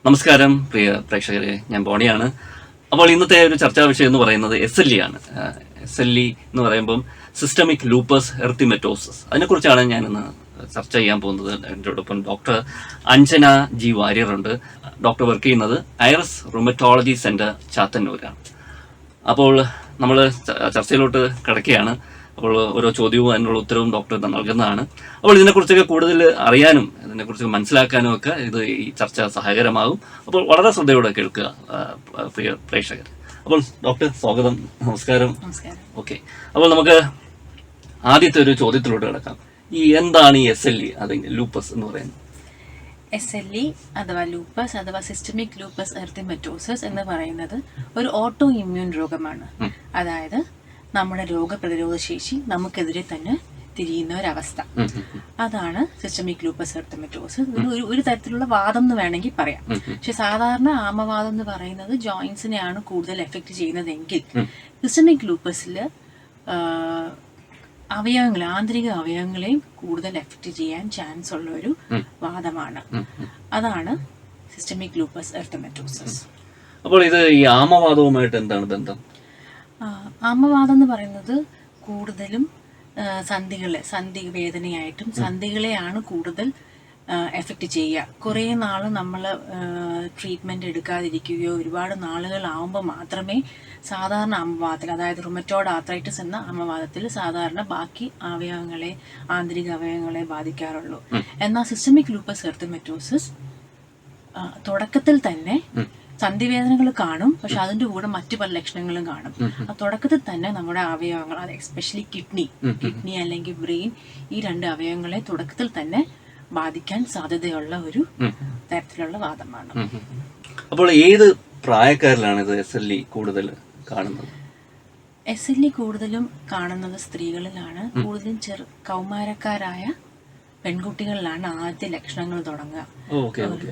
നമസ്കാരം പ്രിയ പ്രേക്ഷകരെ, ഞാൻ ബോണിയാണ്. അപ്പോൾ ഇന്നത്തെ ഒരു ചർച്ചാ വിഷയം എന്ന് പറയുന്നത് SLE ആണ്. SLE എന്ന് പറയുമ്പം സിസ്റ്റമിക് ലൂപ്പസ് എർത്തിമെറ്റോസിസ്. അതിനെക്കുറിച്ചാണ് ഞാൻ ഇന്ന് ചർച്ച ചെയ്യാൻ പോകുന്നത്. എന്നോടൊപ്പം ഡോക്ടർ അഞ്ജന ജി വാര്യർ ഉണ്ട്. ഡോക്ടർ വർക്ക് ചെയ്യുന്നത് ഐറസ് റുമറ്റോളജി സെന്റർ ചാത്തന്നൂരാണ്. അപ്പോൾ നമ്മൾ ചർച്ചയിലോട്ട് കിടക്കുകയാണ്. അപ്പോൾ ഓരോ ചോദ്യവും അതിനുള്ള ഉത്തരവും ഡോക്ടർ നൽകുന്നതാണ്. അപ്പോൾ ഇതിനെക്കുറിച്ചൊക്കെ കൂടുതൽ അറിയാനും ഇതിനെക്കുറിച്ച് മനസ്സിലാക്കാനും ഒക്കെ ഈ ചർച്ച സഹായകരമാകും. അപ്പോൾ വളരെ ശ്രദ്ധയോടെ കേൾക്കുക പ്രിയ പ്രേക്ഷകർ. അപ്പോൾ ഡോക്ടർ സ്വാഗതം, നമസ്കാരം. ഓക്കെ, അപ്പോൾ നമുക്ക് ആദ്യത്തെ ഒരു ചോദ്യത്തിലോട്ട് കിടക്കാം. എന്താണ് ഈ SLE അല്ലെങ്കിൽ ലൂപ്പസ് എന്ന് പറയുന്നത്? SLE അഥവാ ലൂപ്പസ് അഥവാ സിസ്റ്റമിക് ലൂപ്പസ് എർത്തിമെറ്റോസിസ് എന്ന് പറയുന്നത് ഒരു ഓട്ടോ ഇമ്മ്യൂൺ രോഗമാണ്. അതായത് നമ്മുടെ രോഗപ്രതിരോധ ശേഷി നമുക്കെതിരെ തന്നെ തിരിയുന്ന ഒരവസ്ഥ. അതാണ് സിസ്റ്റമിക് ലൂപ്പസ് എർത്തിമെറ്റോസിസ്. ഒരു തരത്തിലുള്ള വാദം എന്ന് വേണമെങ്കിൽ പറയാം. പക്ഷെ സാധാരണ ആമവാദം എന്ന് പറയുന്നത് ജോയിന്റ്സിനെയാണ് കൂടുതൽ എഫക്ട് ചെയ്യുന്നതെങ്കിൽ സിസ്റ്റമിക് ലൂപ്പസിൽ ആന്തരിക അവയവങ്ങളെയും കൂടുതൽ എഫക്ട് ചെയ്യാൻ ചാൻസ് ഉള്ള ഒരു വാദമാണ്. അതാണ് സിസ്റ്റമിക് ലൂപ്പസ് എർത്തിമെറ്റോസിസ്. അപ്പോൾ ഇത് ഈ ആമവാദവുമായിട്ട് എന്താണ് ബന്ധം? ആമവാദം എന്ന് പറയുന്നത് കൂടുതലും സന്ധി വേദനയായിട്ടും സന്ധികളെയാണ് കൂടുതൽ എഫക്റ്റ് ചെയ്യുക. കുറേ നാൾ നമ്മൾ ട്രീറ്റ്മെൻറ്റ് എടുക്കാതിരിക്കുകയോ ഒരുപാട് നാളുകളാവുമ്പോൾ മാത്രമേ സാധാരണ ആമവാദത്തിൽ, അതായത് റുമറ്റോയ്ഡ് ആർത്രൈറ്റിസ് എന്ന ആമവാദത്തിൽ സാധാരണ ബാക്കി ആന്തരിക അവയവങ്ങളെ ബാധിക്കാറുള്ളൂ. എന്നാൽ സിസ്റ്റമിക് ലൂപ്പസ് എർത്തിമെറ്റോസിസ് തുടക്കത്തിൽ തന്നെ സന്ധിവേദനകൾ കാണും, പക്ഷെ അതിന്റെ കൂടെ മറ്റു പല ലക്ഷണങ്ങളും കാണും. ആ തുടക്കത്തിൽ തന്നെ നമ്മുടെ അവയവങ്ങൾ, അത് എസ്പെഷ്യലി കിഡ്നി അല്ലെങ്കിൽ ബ്രെയിൻ, ഈ രണ്ട് അവയവങ്ങളെ തുടക്കത്തിൽ തന്നെ ബാധിക്കാൻ സാധ്യതയുള്ള ഒരു തരത്തിലുള്ള വാദമാണ്. അപ്പോൾ ഏത് പ്രായക്കാരിലാണ് ഇത് SLE കൂടുതൽ കാണുന്നത്? SLE കൂടുതലും കാണുന്നത് സ്ത്രീകളിലാണ്. കൂടുതലും കൗമാരക്കാരായ പെൺകുട്ടികളിലാണ് ആദ്യ ലക്ഷണങ്ങൾ തുടങ്ങുക.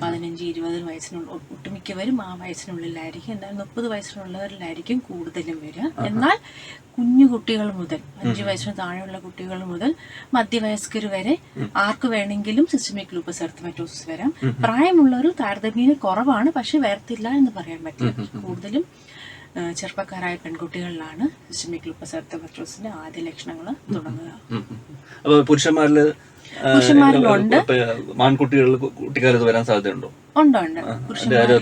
15-20 വയസ്സിനുള്ള, ഒട്ടുമിക്കവരും ആ വയസ്സിനുള്ളിലായിരിക്കും. എന്നാൽ 30 വയസ്സിനുള്ളവരിലായിരിക്കും കൂടുതലും വരിക. എന്നാൽ കുഞ്ഞു കുട്ടികൾ മുതൽ 5 വയസ്സിന് താഴെയുള്ള കുട്ടികൾ മുതൽ മധ്യവയസ്കർ വരെ ആർക്ക് വേണമെങ്കിലും സിസ്റ്റമിക് ലൂപ്പസ് എർത്തിമെറ്റോസിസ് വരാം. പ്രായമുള്ളവർ താരതമ്യേന കുറവാണ്, പക്ഷെ വരത്തില്ല എന്ന് പറയാൻ പറ്റില്ല. കൂടുതലും ചെറുപ്പക്കാരായ പെൺകുട്ടികളിലാണ് സിസ്റ്റമിക് ലൂപ്പസ് എർത്തിമെറ്റോസിന്റെ ആദ്യ ലക്ഷണങ്ങൾ തുടങ്ങുക. അപ്പോൾ പുരുഷന്മാരിലുണ്ട്, കുട്ടിക്കാലത്ത് വരാൻ സാധ്യതയുണ്ടോ? ഉണ്ട്.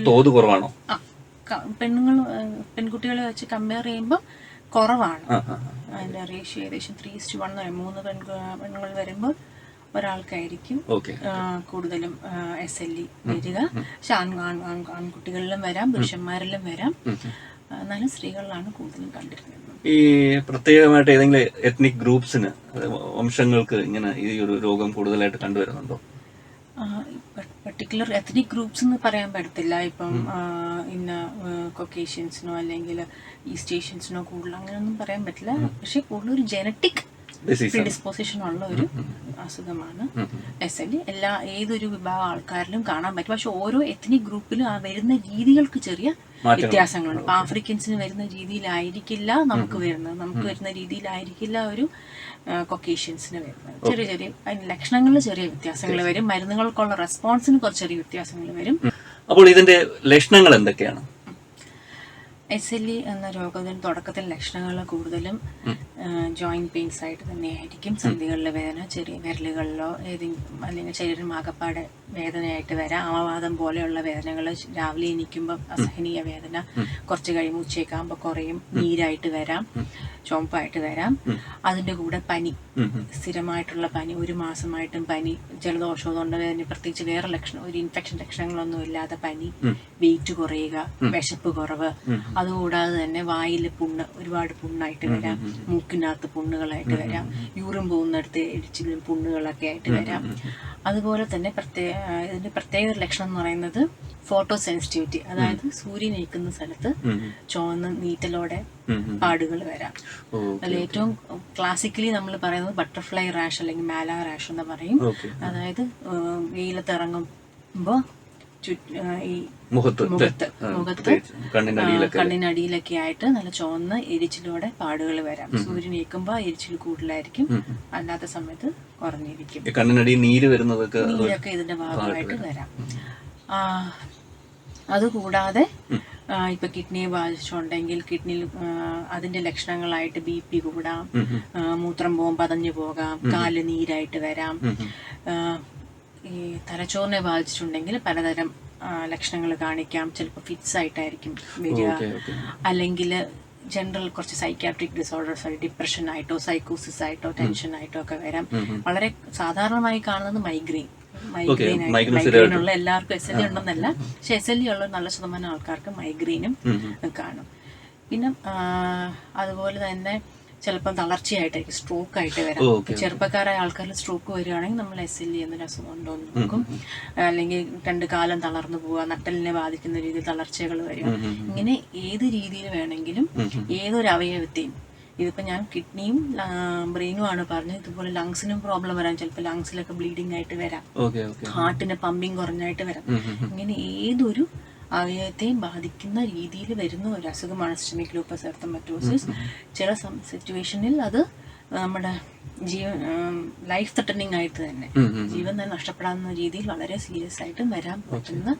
തോത് കുറവാണോ? പെൺകുട്ടികളെ വെച്ച് കമ്പയർ ചെയ്യുമ്പോൾ കുറവാണ്. അതിന്റെ റേഷ്യോ ഏകദേശം 3:1 3 പെണ്ണുങ്ങൾ വരുമ്പോൾ ഒരാൾക്കായിരിക്കും കൂടുതലും SLE വരിക. പക്ഷെ ആൺകുട്ടികളിലും വരാം, പുരുഷന്മാരിലും വരാം. എന്നാലും സ്ത്രീകളിലാണ് കൂടുതലും കണ്ടിരുന്നത്. ഈ പ്രത്യേകമായിട്ട് ഏതെങ്കിലും എത്നിക് ഗ്രൂപ്പ്സിന്, വംശങ്ങൾക്ക് ഇങ്ങനെ ഈ ഒരു രോഗം കൂടുതലായിട്ട് കണ്ടുവരുന്നുണ്ടോ? പർട്ടിക്കുലർ എത്നിക് ഗ്രൂപ്പ്സ് എന്ന് പറയാൻ പറ്റത്തില്ല. ഇപ്പം ഇന്ന കൊക്കേഷ്യൻസിനോ അല്ലെങ്കിൽ ഈസ്റ്റ് ഏഷ്യൻസിനോ കൂടുതൽ അങ്ങനെയൊന്നും പറയാൻ പറ്റില്ല. പക്ഷെ കൂടുതൽ ഒരു ജനറ്റിക് പ്രിഡിസ്പോസിഷൻ ഉള്ള ഒരു അസുഖമാണ് SLE. ഏതൊരു വിഭാഗം ആൾക്കാരിലും കാണാൻ പറ്റും. പക്ഷെ ഓരോ എത്നിക് ഗ്രൂപ്പിലും വരുന്ന രീതികൾക്ക് ചെറിയ വ്യത്യാസങ്ങളുണ്ട്. ഇപ്പൊ ആഫ്രിക്കൻസിന് വരുന്ന രീതിയിലായിരിക്കില്ല നമുക്ക് വരുന്ന രീതിയിലായിരിക്കില്ല ഒരു കൊക്കേഷ്യൻസിന് വരുന്നത്. ചെറിയ ലക്ഷണങ്ങളിൽ ചെറിയ വ്യത്യാസങ്ങൾ വരും. മരുന്നുകൾക്കുള്ള റെസ്പോൺസിന് കുറച്ച് ചെറിയ വ്യത്യാസങ്ങൾ വരും. അപ്പോൾ ഇതിന്റെ ലക്ഷണങ്ങൾ എന്തൊക്കെയാണ്? SLE എന്ന രോഗത്തിന് തുടക്കത്തിൽ ലക്ഷണങ്ങൾ കൂടുതലും ജോയിന്റ് പെയിൻസ് ആയിട്ട് തന്നെയായിരിക്കും. സന്ധികളിലെ വേദന, ചെറിയ വിരലുകളിലോ അല്ലെങ്കിൽ ശരീരമാകപ്പാടെ വേദനയായിട്ട് വരാം. ആമവാദം പോലെയുള്ള വേദനകൾ, രാവിലെ എണീക്കുമ്പോൾ അസഹനീയ വേദന, കുറച്ച് കഴിയുമ്പോൾ ഉച്ചയ്ക്കാകുമ്പോൾ കുറയും, നീരായിട്ട് വരാം, ചുവപ്പായിട്ട് വരാം. അതിൻ്റെ കൂടെ പനി, സ്ഥിരമായിട്ടുള്ള പനി, 1 മാസമായിട്ടും പനി, ജലദോഷമോ തൊണ്ടവേദന, പ്രത്യേകിച്ച് വേറെ ഒരു ഇൻഫെക്ഷൻ ലക്ഷണങ്ങളൊന്നും ഇല്ലാതെ പനി, വെയിറ്റ് കുറയുക, വിശപ്പ് കുറവ്. അതുകൂടാതെ തന്നെ വായിൽ ഒരുപാട് പുണ്ണായിട്ട് വരാം, മൂക്കിനകത്ത് പുണ്ണുകളായിട്ട് വരാം, യൂറിൻ പോകുന്നിടത്ത് എരിച്ചിലും പുണ്ണുകളൊക്കെ ആയിട്ട് വരാം. അതുപോലെ തന്നെ ഇതിന്റെ പ്രത്യേക ലക്ഷണം എന്ന് പറയുന്നത് ഫോട്ടോ സെൻസിറ്റിവിറ്റി, അതായത് സൂര്യൻ ഏൽക്കുന്ന സ്ഥലത്ത് ചുവന്ന നീറ്റലോടെ പാടുകൾ വരാം. അതിൽ ഏറ്റവും ക്ലാസിക്കലി നമ്മൾ പറയുന്നത് ബട്ടർഫ്ലൈ റാഷ് അല്ലെങ്കിൽ മാല റാഷ് എന്ന് പറയും. അതായത് വെയിലത്തിറങ്ങുമ്പോൾ ഈ മുഖത്ത് കണ്ണിനടിയിലൊക്കെ ആയിട്ട് നല്ല ചുവന്ന എരിച്ചിലൂടെ പാടുകൾ വരാം. സൂര്യൻ ഏൽക്കുമ്പോൾ എരിച്ചിൽ കൂടുതലായിരിക്കും, അല്ലാത്ത സമയത്ത് കുറഞ്ഞിരിക്കും. കണ്ണിനടി നീരൊക്കെ ഇതിന്റെ ഭാഗമായിട്ട് വരാം. അതുകൂടാതെ ഇപ്പൊ കിഡ്നിയെ ബാധിച്ചിട്ടുണ്ടെങ്കിൽ കിഡ്നിയിൽ അതിന്റെ ലക്ഷണങ്ങളായിട്ട് BP കൂടാം, മൂത്രം പതഞ്ഞു പോകാം, കാല് നീരായിട്ട് വരാം. ഈ തലച്ചോറിനെ ബാധിച്ചിട്ടുണ്ടെങ്കിൽ പലതരം ലക്ഷണങ്ങൾ കാണിക്കാം. ചിലപ്പോൾ ഫിറ്റ്സ് ആയിട്ടായിരിക്കും വരിക, അല്ലെങ്കിൽ ജനറൽ കുറച്ച് സൈക്യാട്രിക് ഡിസോർഡേഴ്സ് ആയിട്ട് ഡിപ്രഷൻ ആയിട്ടോ സൈക്കോസിസ് ആയിട്ടോ ടെൻഷൻ ആയിട്ടോ ഒക്കെ വരാം. വളരെ സാധാരണമായി കാണുന്നത് മൈഗ്രെയിൻ ഉള്ള എല്ലാവർക്കും SLE ഉണ്ടെന്നല്ല, പക്ഷെ SLE ഉള്ള നല്ല ശതമാനം ആൾക്കാർക്ക് മൈഗ്രെയിനും കാണും. പിന്നെ അതുപോലെ തന്നെ ചിലപ്പോൾ തളർച്ചയായിട്ടായിരിക്കും, സ്ട്രോക്ക് ആയിട്ട് വരാം. ചെറുപ്പക്കാരായ ആൾക്കാരിൽ സ്ട്രോക്ക് വരികയാണെങ്കിൽ നമ്മൾ SLE എന്നൊരു അസുഖം ഉണ്ടോ എന്ന് നോക്കും. അല്ലെങ്കിൽ 2 കാലം തളർന്നു പോവുക, നട്ടലിനെ ബാധിക്കുന്ന രീതിയിൽ തളർച്ചകൾ വരിക. ഇങ്ങനെ ഏത് രീതിയിൽ വേണമെങ്കിലും ഏതൊരു അവയവത്തെയും, ഇതിപ്പോ ഞാൻ കിഡ്നിയും ബ്രെയിനും ആണ് പറഞ്ഞത്, ഇതുപോലെ ലങ്സിനും പ്രോബ്ലം വരാം. ചിലപ്പോൾ ലങ്സിലൊക്കെ ബ്ലീഡിംഗ് ആയിട്ട് വരാം, ഹാർട്ടിന് പമ്പിങ് കുറഞ്ഞായിട്ട് വരാം. ഇങ്ങനെ ഏതൊരു അവയവത്തെയും ബാധിക്കുന്ന രീതിയിൽ വരുന്ന ഒരു അസുഖമാണ് സിസ്റ്റമിക് ലൂപ്പസ് എറിത്തമെറ്റോസിസ്. ചില സിറ്റുവേഷനിൽ അത് നമ്മുടെ ലൈഫ് ത്രെട്ടനിങ് ആയിട്ട് തന്നെ, ജീവൻ തന്നെ നഷ്ടപ്പെടാവുന്ന രീതിയിൽ വളരെ സീരിയസ് ആയിട്ട് വരാൻ പറ്റുന്ന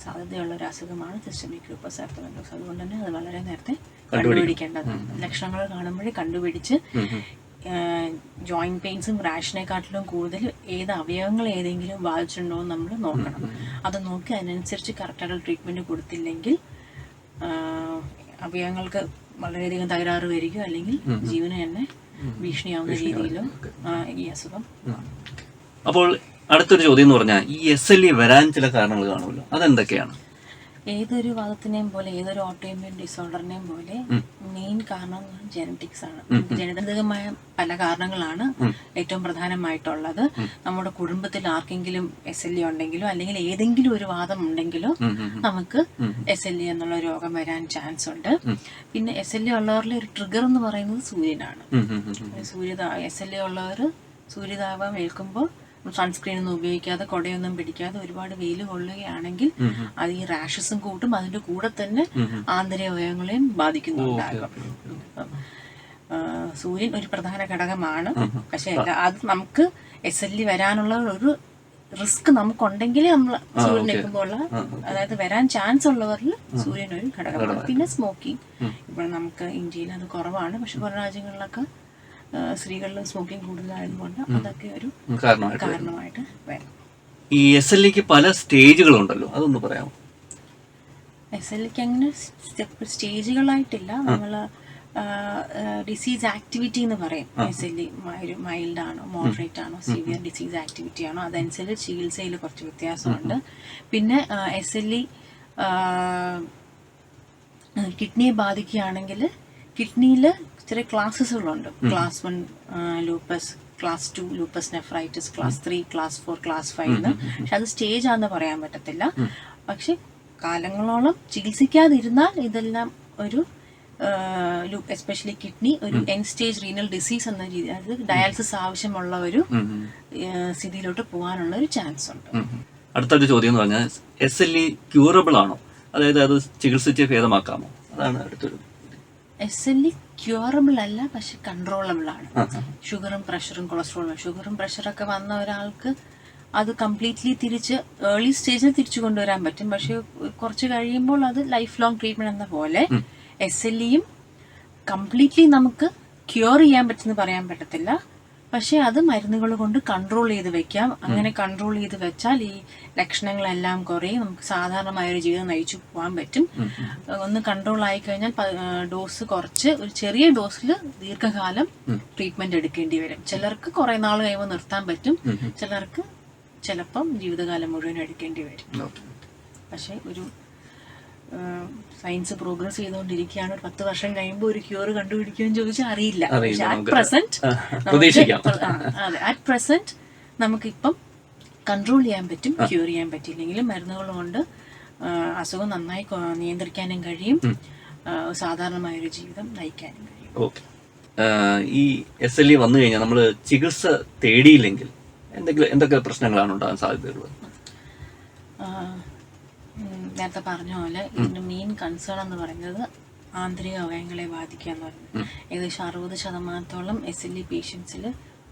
സാധ്യതയുള്ള ഒരു അസുഖമാണ് സിസ്റ്റമിക് ലൂപ്പസ് എറിത്തമെറ്റോസിസ്. അതുകൊണ്ട് തന്നെ അത് വളരെ നേരത്തെ കണ്ടുപിടിക്കേണ്ടതാണ്. ലക്ഷണങ്ങൾ കാണുമ്പോഴേ കണ്ടുപിടിച്ച് ജോയിന്റ് പെയിൻസും റാഷിനെക്കാട്ടിലും കൂടുതൽ ഏത് അവയവങ്ങൾ ഏതെങ്കിലും ബാധിച്ചിട്ടുണ്ടോ എന്ന് നമ്മൾ നോക്കണം. അത് നോക്കി അതിനനുസരിച്ച് കറക്റ്റായിട്ടുള്ള ട്രീറ്റ്മെന്റ് കൊടുത്തില്ലെങ്കിൽ അവയവങ്ങൾക്ക് വളരെയധികം തകരാറ് വരികയോ അല്ലെങ്കിൽ ജീവന് തന്നെ ഭീഷണിയാവുന്ന രീതിയിലും ഈ അസുഖം. അപ്പോൾ അടുത്തൊരു ചോദ്യം എന്ന് പറഞ്ഞാൽ ഈ SLE വരാൻ ചില കാരണങ്ങൾ കാണുമല്ലോ, അതെന്തൊക്കെയാണ്? ഏതൊരു വാദത്തിനെയും പോലെ ഏതൊരു ഓട്ടോഇമ്മ്യൂൺ ഡിസോർഡറിനെയും പോലെ മെയിൻ കാരണം ജനറ്റിക്സ് ആണ്. ജനിതകമായ പല കാരണങ്ങളാണ് ഏറ്റവും പ്രധാനമായിട്ടുള്ളത്. നമ്മുടെ കുടുംബത്തിൽ ആർക്കെങ്കിലും SLE ഉണ്ടെങ്കിലോ അല്ലെങ്കിൽ ഏതെങ്കിലും ഒരു വാദം ഉണ്ടെങ്കിലോ നമുക്ക് SLE എന്നുള്ള രോഗം വരാൻ ചാൻസ് ഉണ്ട്. പിന്നെ SLE ഉള്ളവരിലെ ഒരു ട്രിഗർ എന്ന് പറയുന്നത് സൂര്യനാണ്. SLE ഉള്ളവർ സൂര്യതാപം ഏൽക്കുമ്പോൾ സൺസ്ക്രീൻ ഒന്നും ഉപയോഗിക്കാതെ കുടയൊന്നും പിടിക്കാതെ ഒരുപാട് വെയിൽ കൊള്ളുകയാണെങ്കിൽ അത് ഈ റാഷസും കൂട്ടും, അതിന്റെ കൂടെ തന്നെ ആന്തരിക അവയവങ്ങളെയും ബാധിക്കുന്നുണ്ടാകും. സൂര്യൻ ഒരു പ്രധാന ഘടകമാണ്. പക്ഷെ അത് നമുക്ക് SLE വരാനുള്ള ഒരു റിസ്ക് നമുക്കുണ്ടെങ്കിൽ നമ്മൾ സൂര്യൻ നിൽക്കുമ്പോൾ ഉള്ള, അതായത് വരാൻ ചാൻസ് ഉള്ളവരിൽ സൂര്യൻ ഒരു ഘടകമാണ്. പിന്നെ സ്മോക്കിംഗ്, ഇപ്പോൾ നമുക്ക് ഇന്ത്യയിൽ അത് കുറവാണ്, പക്ഷെ പല രാജ്യങ്ങളിലൊക്കെ സ്ത്രീകളിലും സ്മോക്കിംഗ് കൂടുതലായതുകൊണ്ട് അതൊക്കെ ഒരു കാരണമായിട്ട് വരാം. ഈ SLEക്ക് പല സ്റ്റേജുകളുണ്ടല്ലോ, അതൊന്ന് പറയാമോ? SLEക്ക് അങ്ങനെ സ്റ്റേജുകളായിട്ടില്ല. നമ്മൾ ഡിസീസ് ആക്ടിവിറ്റി എന്ന് പറയും. SLE ഒരു മൈൽഡ് ആണോ, മോഡറേറ്റ് ആണോ, സിവിയർ ഡിസീസ് ആക്ടിവിറ്റി ആണോ, അതനുസരിച്ച് ചികിത്സയിൽ കുറച്ച് വ്യത്യാസമുണ്ട്. പിന്നെ SLE കിഡ്നിയെ ബാധിക്കുകയാണെങ്കിൽ കിഡ്നിയിൽ ചെറിയ ക്ലാസ്സുകളുണ്ട്. Class 1 lupus, class 2 lupus nephritis, class 3, class 4, class 5 എന്ന്. പക്ഷെ അത് സ്റ്റേജ് ആണെന്ന് പറയാൻ പറ്റത്തില്ല. പക്ഷെ കാലങ്ങളോളം ചികിത്സിക്കാതിരുന്നാൽ ഇതെല്ലാം ഒരു എസ്പെഷ്യലി കിഡ്നി ഒരു എൻഡ് സ്റ്റേജ് റീനൽ ഡിസീസ് എന്ന രീതി, അതായത് ഡയാലിസിസ് ആവശ്യമുള്ള ഒരു സ്ഥിതിയിലോട്ട് പോകാനുള്ള ഒരു ചാൻസ് ഉണ്ട്. അടുത്തൊരു ചോദ്യം എന്ന് പറഞ്ഞാൽ SLE ക്യൂറബിൾ ആണോ, അതായത് അത് ചികിത്സിച്ച് ഭേദമാക്കാമോ? അതാണ് അടുത്തൊരു. SLE ക്യൂറബിൾ അല്ല, പക്ഷെ കൺട്രോളബിൾ ആണ്. ഷുഗറും പ്രഷറും കൊളസ്ട്രോളും, ഷുഗറും പ്രഷറൊക്കെ വന്ന ഒരാൾക്ക് അത് കംപ്ലീറ്റ്ലി തിരിച്ച് ഏർലി സ്റ്റേജിൽ തിരിച്ചു കൊണ്ടുവരാൻ പറ്റും. പക്ഷെ കുറച്ച് കഴിയുമ്പോൾ അത് ലൈഫ് ലോങ് ട്രീറ്റ്മെന്റ് എന്ന പോലെ SLEയും കംപ്ലീറ്റ്ലി നമുക്ക് ക്യൂർ ചെയ്യാൻ പറ്റുമെന്ന് പറയാൻ പറ്റത്തില്ല. പക്ഷെ അത് മരുന്നുകൾ കൊണ്ട് കൺട്രോൾ ചെയ്ത് വെക്കാം. അങ്ങനെ കൺട്രോൾ ചെയ്ത് വെച്ചാൽ ഈ ലക്ഷണങ്ങളെല്ലാം കുറയും, നമുക്ക് സാധാരണമായൊരു ജീവിതം നയിച്ചു പോകാൻ പറ്റും. ഒന്ന് കൺട്രോൾ ആയി കഴിഞ്ഞാൽ ഡോസ് കുറച്ച് ഒരു ചെറിയ ഡോസിൽ ദീർഘകാലം ട്രീറ്റ്മെന്റ് എടുക്കേണ്ടി വരും. ചിലർക്ക് കുറെ നാൾ കഴിയുമ്പോൾ നിർത്താൻ പറ്റും, ചിലർക്ക് ചിലപ്പം ജീവിതകാലം മുഴുവൻ എടുക്കേണ്ടി വരും. പക്ഷെ ഒരു സയൻസ് പ്രോഗ്രസ് ചെയ്തുകൊണ്ടിരിക്കുകയാണ്. ഒരു 10 വർഷം കഴിയുമ്പോൾ ഒരു ക്യൂർ കണ്ടുപിടിക്കുമെന്ന് ചോദിച്ചാൽ അറിയില്ല. പക്ഷെ അറ്റ് പ്രസന്റ് നമുക്കിപ്പം കൺട്രോൾ ചെയ്യാൻ പറ്റും. ക്യൂർ ചെയ്യാൻ പറ്റിയില്ലെങ്കിലും മരുന്നുകൾ കൊണ്ട് അസുഖം നന്നായി നിയന്ത്രിക്കാനും കഴിയും, സാധാരണമായൊരു ജീവിതം നയിക്കാനും കഴിയും. ഈ SLE വന്നു കഴിഞ്ഞാൽ നമ്മൾ ചികിത്സ തേടിയില്ലെങ്കിൽ എന്തൊക്കെ പ്രശ്നങ്ങളാണ് ഉണ്ടാകാൻ സാധ്യതയുള്ളത്? നേരത്തെ പറഞ്ഞ പോലെ ഇതിന്റെ മെയിൻ കൺസേൺ എന്ന് പറയുന്നത് ആന്തരിക അവയവങ്ങളെ ബാധിക്കുക എന്ന് പറയുന്നത്. ഏകദേശം 60% SLE പേഷ്യൻസിൽ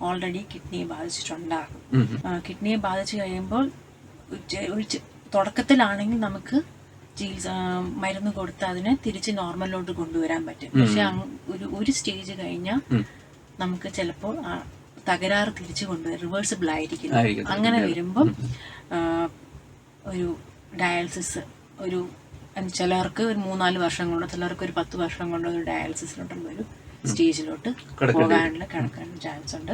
ഓൾറെഡി കിഡ്നിയെ ബാധിച്ചിട്ടുണ്ടാകും. കിഡ്നിയെ ബാധിച്ചു കഴിയുമ്പോൾ തുടക്കത്തിലാണെങ്കിൽ നമുക്ക് ചികിത്സ മരുന്ന് കൊടുത്ത് അതിനെ തിരിച്ച് നോർമലിലോട്ട് കൊണ്ടുവരാൻ പറ്റും. പക്ഷെ ഒരു സ്റ്റേജ് കഴിഞ്ഞാൽ നമുക്ക് ചിലപ്പോൾ തകരാറ് തിരിച്ചു കൊണ്ടുവരും, റിവേഴ്സിബിൾ ആയിരിക്കും. അങ്ങനെ വരുമ്പം ഒരു ഡയാലിസിസ് ഒരു ചിലർക്ക് ഒരു 3-4 വർഷം കൊണ്ടോ ചിലർക്ക് ഒരു 10 വർഷം കൊണ്ടോ ഒരു ഡയാലിസിസിലോട്ടുള്ള ഒരു സ്റ്റേജിലോട്ട് പോകാനുള്ള കിടക്കാനുള്ള ചാൻസ് ഉണ്ട്.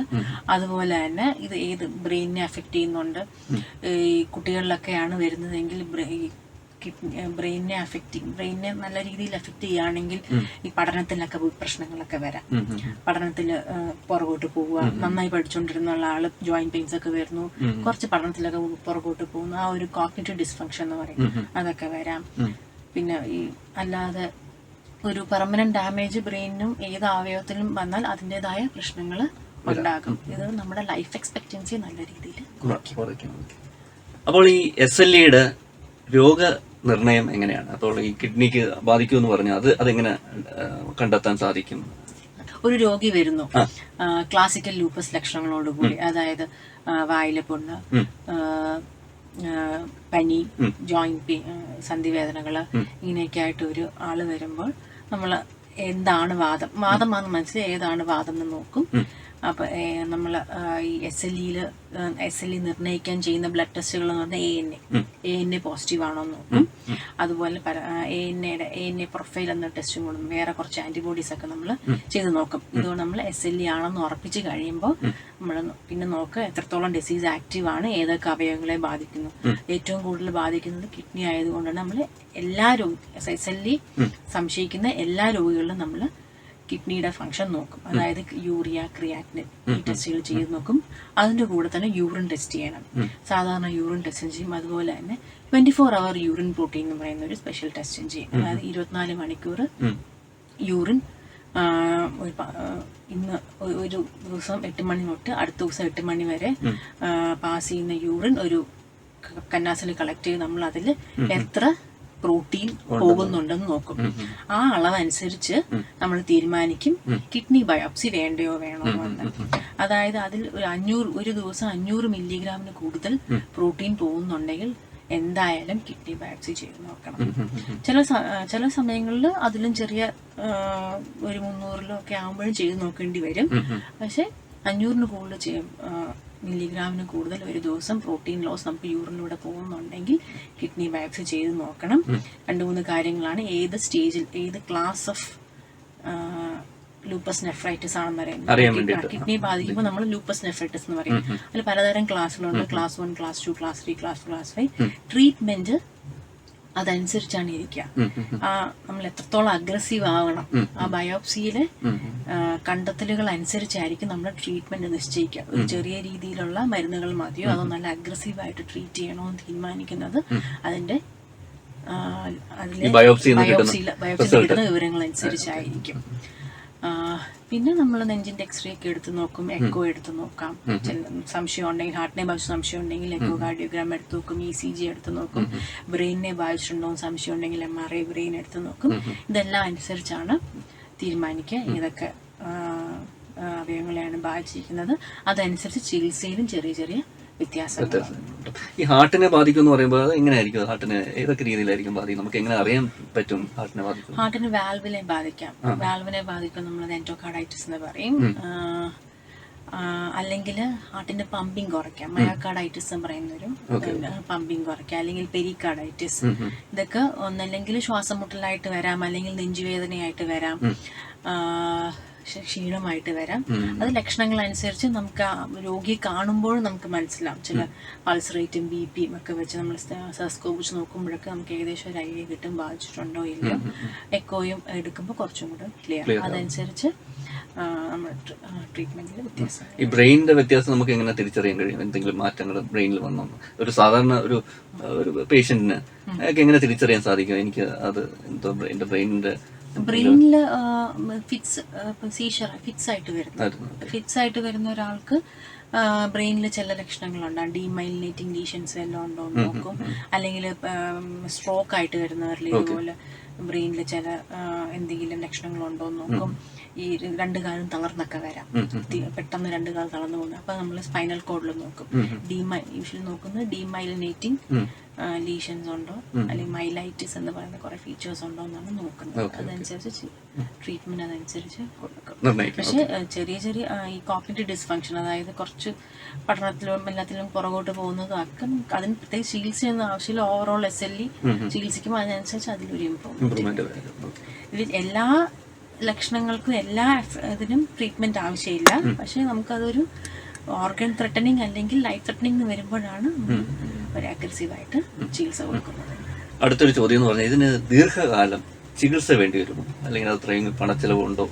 അതുപോലെ തന്നെ ഇത് ഏത് ബ്രെയിനിനെ അഫക്റ്റ് ചെയ്യുന്നുണ്ട്. ഈ കുട്ടികളിലൊക്കെയാണ് വരുന്നതെങ്കിൽ ബ്രെയിനിനെ നല്ല രീതിയിൽ അഫക്റ്റ് ചെയ്യുകയാണെങ്കിൽ ഈ പഠനത്തിലൊക്കെ പ്രശ്നങ്ങളൊക്കെ വരാം. പഠനത്തിൽ പുറകോട്ട് പോവുക, നന്നായി പഠിച്ചുകൊണ്ടിരുന്ന ആള് ജോയിന്റ് പെയിൻസ് ഒക്കെ വരുന്നു, കുറച്ച് പഠനത്തിലൊക്കെ പുറകോട്ട് പോകുന്നു, ആ ഒരു കോഗ്നിറ്റീവ് ഡിസ്ഫങ്ഷൻ എന്ന് പറയും, അതൊക്കെ വരാം. പിന്നെ ഈ അല്ലാതെ ഒരു പെർമനന്റ് ഡാമേജ് ബ്രെയിനിനും ഏത് അവയവത്തിലും വന്നാൽ അതിൻ്റെതായ പ്രശ്നങ്ങൾ ഉണ്ടാകും. ഇത് നമ്മുടെ ലൈഫ് എക്സ്പെക്ടൻസി നല്ല രീതിയിൽ കുറയ്ക്കും. അപ്പോൾ ഈ SLEയുടെ രോഗനിർണയം എങ്ങനെയാണ്? അപ്പോൾ ഈ കിഡ്നിക്ക് ബാധിക്കുമെന്ന് പറഞ്ഞാൽ അതെങ്ങനെ കണ്ടെത്താൻ സാധിക്കും? ഒരു രോഗി വരുന്നു ക്ലാസിക്കൽ ലൂപ്പസ് ലക്ഷണങ്ങളോടുകൂടി, അതായത് വായിലെ പുണ്ണ്, പനി, ജോയിന്റ് സന്ധിവേദനകള്, ഇങ്ങനെയൊക്കെ ആയിട്ട് ഒരു ആള് വരുമ്പോൾ നമ്മൾ എന്താണ് വാദമാണെന്ന് മനസ്സിലായി ഏതാണ് വാദം എന്ന് നോക്കും. അപ്പൊ നമ്മൾ ഈ SLE നിർണ്ണയിക്കാൻ ചെയ്യുന്ന ബ്ലഡ് ടെസ്റ്റുകൾ എന്ന് പറഞ്ഞാൽ ANA പോസിറ്റീവ് ആണോ എന്ന് നോക്കും. അതുപോലെ ANA പ്രൊഫൈൽ എന്ന ടെസ്റ്റും കൂടും, വേറെ കുറച്ച് ആന്റിബോഡീസ് ഒക്കെ നമ്മൾ ചെയ്ത് നോക്കും. ഇതുകൊണ്ട് നമ്മൾ SLE ആണെന്ന് ഉറപ്പിച്ച് കഴിയുമ്പോൾ നമ്മൾ പിന്നെ നോക്കുക എത്രത്തോളം ഡിസീസ് ആക്റ്റീവ് ആണ്, ഏതൊക്കെ അവയവങ്ങളെ ബാധിക്കുന്നു. ഏറ്റവും കൂടുതൽ ബാധിക്കുന്നത് കിഡ്നി ആയതുകൊണ്ട് നമ്മൾ എല്ലാ SLE സംശയിക്കുന്ന എല്ലാ രോഗികളിലും നമ്മൾ കിഡ്നിയുടെ ഫംഗ്ഷൻ നോക്കും. അതായത് യൂറിയ, ക്രിയാറ്റിനിൻ ഈ ടെസ്റ്റുകൾ ചെയ്ത് നോക്കും. അതിന്റെ കൂടെ തന്നെ യൂറിൻ ടെസ്റ്റ് ചെയ്യണം. സാധാരണ യൂറിൻ ടെസ്റ്റും ചെയ്യും. അതുപോലെ തന്നെ 24 hour യൂറിൻ പ്രോട്ടീൻ എന്ന് പറയുന്ന ഒരു സ്പെഷ്യൽ ടെസ്റ്റും ചെയ്യും. അതായത് 24 മണിക്കൂർ യൂറിൻ ഇന്ന് ഒരു ദിവസം 8 മണി തൊട്ട് അടുത്ത ദിവസം 8 മണി വരെ പാസ് ചെയ്യുന്ന യൂറിൻ ഒരു കന്നാസിൽ കളക്ട് ചെയ്ത് നമ്മൾ അതിൽ എത്ര പ്രോട്ടീൻ പോകുന്നുണ്ടെന്ന് നോക്കും. ആ അളവനുസരിച്ച് നമ്മൾ തീരുമാനിക്കും കിഡ്നി ബയോപ്സി വേണ്ടയോ വേണോ എന്ന്. അതായത് അതിൽ ഒരു ദിവസം 500 മില്ലിഗ്രാമിന് കൂടുതൽ പ്രോട്ടീൻ പോകുന്നുണ്ടെങ്കിൽ എന്തായാലും കിഡ്നി ബയോപ്സി ചെയ്ത് നോക്കണം. ചില സമയങ്ങളിൽ അതിലും ചെറിയ ഒരു 300 ഒക്കെ ആകുമ്പോഴും ചെയ്ത് നോക്കേണ്ടി വരും. പക്ഷെ 500 മില്ലിഗ്രാമിന് കൂടുതൽ ഒരു ദിവസം പ്രോട്ടീൻ ലോസ് നമുക്ക് യൂറിനിലൂടെ പോകുന്നുണ്ടെങ്കിൽ കിഡ്നി ബയോപ്സി ചെയ്ത് നോക്കണം. 2-3 കാര്യങ്ങളാണ്. ഏത് സ്റ്റേജിൽ ഏത് ക്ലാസ് ഓഫ് ലൂപ്പസ് നെഫ്രൈറ്റിസ് ആണെന്ന് അറിയാം. കിഡ്നി ബാധിക്കുമ്പോൾ നമ്മൾ ലൂപ്പസ് നെഫ്രൈറ്റിസ് എന്ന് പറയും. അതിൽ പലതരം ക്ലാസ്സുകളുണ്ട്. Class 1, class 2, class 3, class 5. Treatment അതനുസരിച്ചാണ് ഇരിക്കുക. നമ്മൾ എത്രത്തോളം അഗ്രസീവ് ആവണം, ആ ബയോപ്സിയിലെ കണ്ടെത്തലുകൾ അനുസരിച്ചായിരിക്കും നമ്മൾ ട്രീറ്റ്മെന്റ് നിശ്ചയിക്കുക. ഒരു ചെറിയ രീതിയിലുള്ള മരുന്നുകൾ മതിയോ അതോ നല്ല അഗ്രസീവായിട്ട് ട്രീറ്റ് ചെയ്യണോ എന്ന് തീരുമാനിക്കുന്നത് അതിന്റെ ബയോപ്സിയിൽ കിട്ടുന്ന വിവരങ്ങൾ അനുസരിച്ചായിരിക്കും. പിന്നെ നമ്മൾ നെഞ്ചിന്റെ എക്സ്റേ ഒക്കെ എടുത്ത് നോക്കും, എക്കോ എടുത്ത് നോക്കാം. സംശയം ഉണ്ടെങ്കിൽ ഹാർട്ടിനെ ബാധിച്ച സംശയം ഉണ്ടെങ്കിൽ എക്കോ കാർഡിയോഗ്രാം എടുത്ത് നോക്കും, ECG എടുത്ത് നോക്കും. ബ്രെയിനിനെ ബാധിച്ചിട്ടുണ്ടോ സംശയം ഉണ്ടെങ്കിൽ MRI ബ്രെയിൻ എടുത്ത് നോക്കും. ഇതെല്ലാം അനുസരിച്ചാണ് തീരുമാനിക്കുക ഏതൊക്കെ അവയവങ്ങളെയാണ് ബാധിച്ചിരിക്കുന്നത്. അതനുസരിച്ച് ചികിത്സയിലും ചെറിയ ചെറിയ വ്യത്യാസങ്ങൾ. ഈ ഹാർട്ടിനെ ബാധിക്കുമെന്ന് പറയുമ്പോൾ അത് എങ്ങനെയായിരിക്കും? ഹാർട്ടിന് ഏതൊക്കെ രീതിയിലായിരിക്കും ബാധിക്കും? നമുക്ക് എങ്ങനെ അറിയാൻ പറ്റും ഹാർട്ടിനെ ബാധിക്കും? ഹാർട്ടിന് വാൽവിനെ ബാധിക്കാം. വാൽവിനെ ബാധിക്കും നമ്മൾ എൻഡോകാർഡൈറ്റിസ് എന്ന് പറയും. അല്ലെങ്കിൽ ഹാർട്ടിന്റെ പമ്പിങ് കുറയ്ക്കാം. മയോകാർഡൈറ്റിസ് എന്ന് പറയുന്നൊരു പമ്പിങ് കുറയ്ക്കാം. അല്ലെങ്കിൽ പെരികാർഡൈറ്റിസ്. ഇതൊക്കെ ഒന്നല്ലെങ്കിൽ ശ്വാസം മുട്ടലായിട്ട് വരാം, അല്ലെങ്കിൽ നെഞ്ചുവേദനയായിട്ട് വരാം, ക്ഷീണമായിട്ട് വരാം. അത് ലക്ഷണങ്ങൾ അനുസരിച്ച് നമുക്ക് ആ രോഗിയെ കാണുമ്പോഴും നമുക്ക് മനസ്സിലാവും. ചില പൾസ് റേറ്റും BPയും ഒക്കെ വെച്ച് നമ്മൾ സ്റ്റെതസ്കോപ്പ് വെച്ച് നോക്കുമ്പോഴൊക്കെ നമുക്ക് ഏകദേശം ഒരു ഐഡിയ കിട്ടും ബാധിച്ചിട്ടുണ്ടോ ഇല്ലയോ. എക്കോയും എടുക്കുമ്പോൾ കുറച്ചും കൂടെ ക്ലിയർ. അതനുസരിച്ച് നമ്മുടെ ട്രീറ്റ്മെന്റിൽ വ്യത്യാസം. ഈ ബ്രെയിനിന്റെ വ്യത്യാസം നമുക്ക് എങ്ങനെ തിരിച്ചറിയാൻ കഴിയും? എന്തെങ്കിലും മാറ്റങ്ങൾ ബ്രെയിനിൽ വന്നോ? ഒരു സാധാരണ ഒരു പേഷ്യന്റിന് എങ്ങനെ തിരിച്ചറിയാൻ സാധിക്കും? എനിക്ക് അത് എന്തോ എന്റെ ബ്രെയിനില് ഫിറ്റ്സ് ആയിട്ട് വരുന്ന ഒരാൾക്ക് ബ്രെയിനിൽ ചില ലക്ഷണങ്ങളുണ്ടാകും. ഡീമൈലിനേറ്റിംഗ് ലീഷൻസ് എല്ലാം ഉണ്ടോ എന്ന് നോക്കും. അല്ലെങ്കിൽ സ്ട്രോക്ക് ആയിട്ട് വരുന്നവരിൽ ഇതുപോലെ ബ്രെയിനിൽ ചില എന്തെങ്കിലും ലക്ഷണങ്ങളുണ്ടോ എന്ന് നോക്കും. ഈ 2 കാലും തളർന്നൊക്കെ വരാം, പെട്ടെന്ന് 2 കാൽ തളർന്നു പോകുന്നത്. അപ്പൊ നമ്മൾ സ്പൈനൽ കോഡിൽ നോക്കും. യൂഷ്വലി നോക്കുന്നത് ഡീമൈലിനേറ്റിംഗ് ലീഷൻസ് ഉണ്ടോ അല്ലെങ്കിൽ മൈലൈറ്റിസ് എന്ന് പറയുന്ന കുറെ ഫീച്ചേഴ്സ് ഉണ്ടോ എന്നാണ് നോക്കുന്നത്. അതനുസരിച്ച് ട്രീറ്റ്മെന്റ് അതനുസരിച്ച് കൊടുക്കും. പക്ഷെ ചെറിയ ചെറിയ ഈ കോഗ്നിറ്റീവ് ഡിസ്ഫങ്ഷൻ, അതായത് കുറച്ച് പഠനത്തിലും എല്ലാത്തിലും പുറകോട്ട് പോകുന്നതും ഒക്കെ അതിന് പ്രത്യേകിച്ച് ചികിത്സയൊന്നും ആവശ്യമില്ല. ഓവറോൾ SLE ചികിത്സിക്കുമ്പോൾ അതിനനുസരിച്ച് അതിലൊരു ഇമ്പ്രൂവ്മെന്റ്. ഇതിൽ എല്ലാ ലക്ഷണങ്ങൾക്കും എല്ലാ ഇതിനും ട്രീറ്റ്മെന്റ് ആവശ്യമില്ല. പക്ഷെ നമുക്കതൊരു ഓർഗൻ ത്രെട്ടനിങ് അല്ലെങ്കിൽ ലൈഫ് ത്രെട്ടനിങ് വരുമ്പോഴാണ് ഒരു അഗ്രസീവായിട്ട് ചികിത്സ കൊടുക്കുന്നത്. അടുത്തൊരു ചോദ്യം എന്ന് പറഞ്ഞാൽ ഇതിന് ദീർഘകാലം ചികിത്സ വേണ്ടി വരുമോ, അല്ലെങ്കിൽ അത്രയും പണച്ചെലവുണ്ടോ?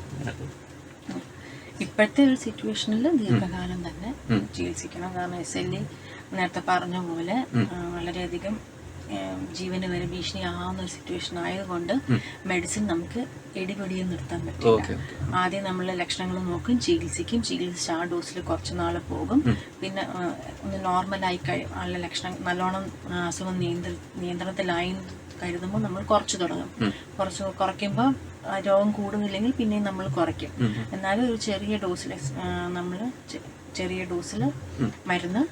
ഇപ്പോഴത്തെ ഒരു സിറ്റുവേഷനിൽ ദീർഘകാലം തന്നെ ചികിത്സിക്കണം. കാരണം SLE നേരത്തെ പറഞ്ഞ പോലെ വളരെയധികം ജീവന് വരെ ഭീഷണിയാവുന്ന ഒരു സിറ്റുവേഷൻ ആയതുകൊണ്ട് മെഡിസിൻ നമുക്ക് എടിപൊടിയും നിർത്താൻ പറ്റില്ല. ആദ്യം നമ്മൾ ലക്ഷണങ്ങൾ നോക്കും, ചികിത്സിക്കും. ചികിത്സിച്ച് ആ ഡോസിൽ കുറച്ച് നാൾ പോകും. പിന്നെ ഒന്ന് നോർമലായി ആളുടെ ലക്ഷണം നല്ലോണം അസുഖം നിയന്ത്രണത്തിലായി കരുതുമ്പോൾ നമ്മൾ കുറച്ച് തുടങ്ങും. കുറയ്ക്കുമ്പോൾ രോഗം കൂടുന്നില്ലെങ്കിൽ പിന്നെയും നമ്മൾ കുറയ്ക്കും. എന്നാലും ഒരു ചെറിയ ഡോസിൽ മരുന്ന്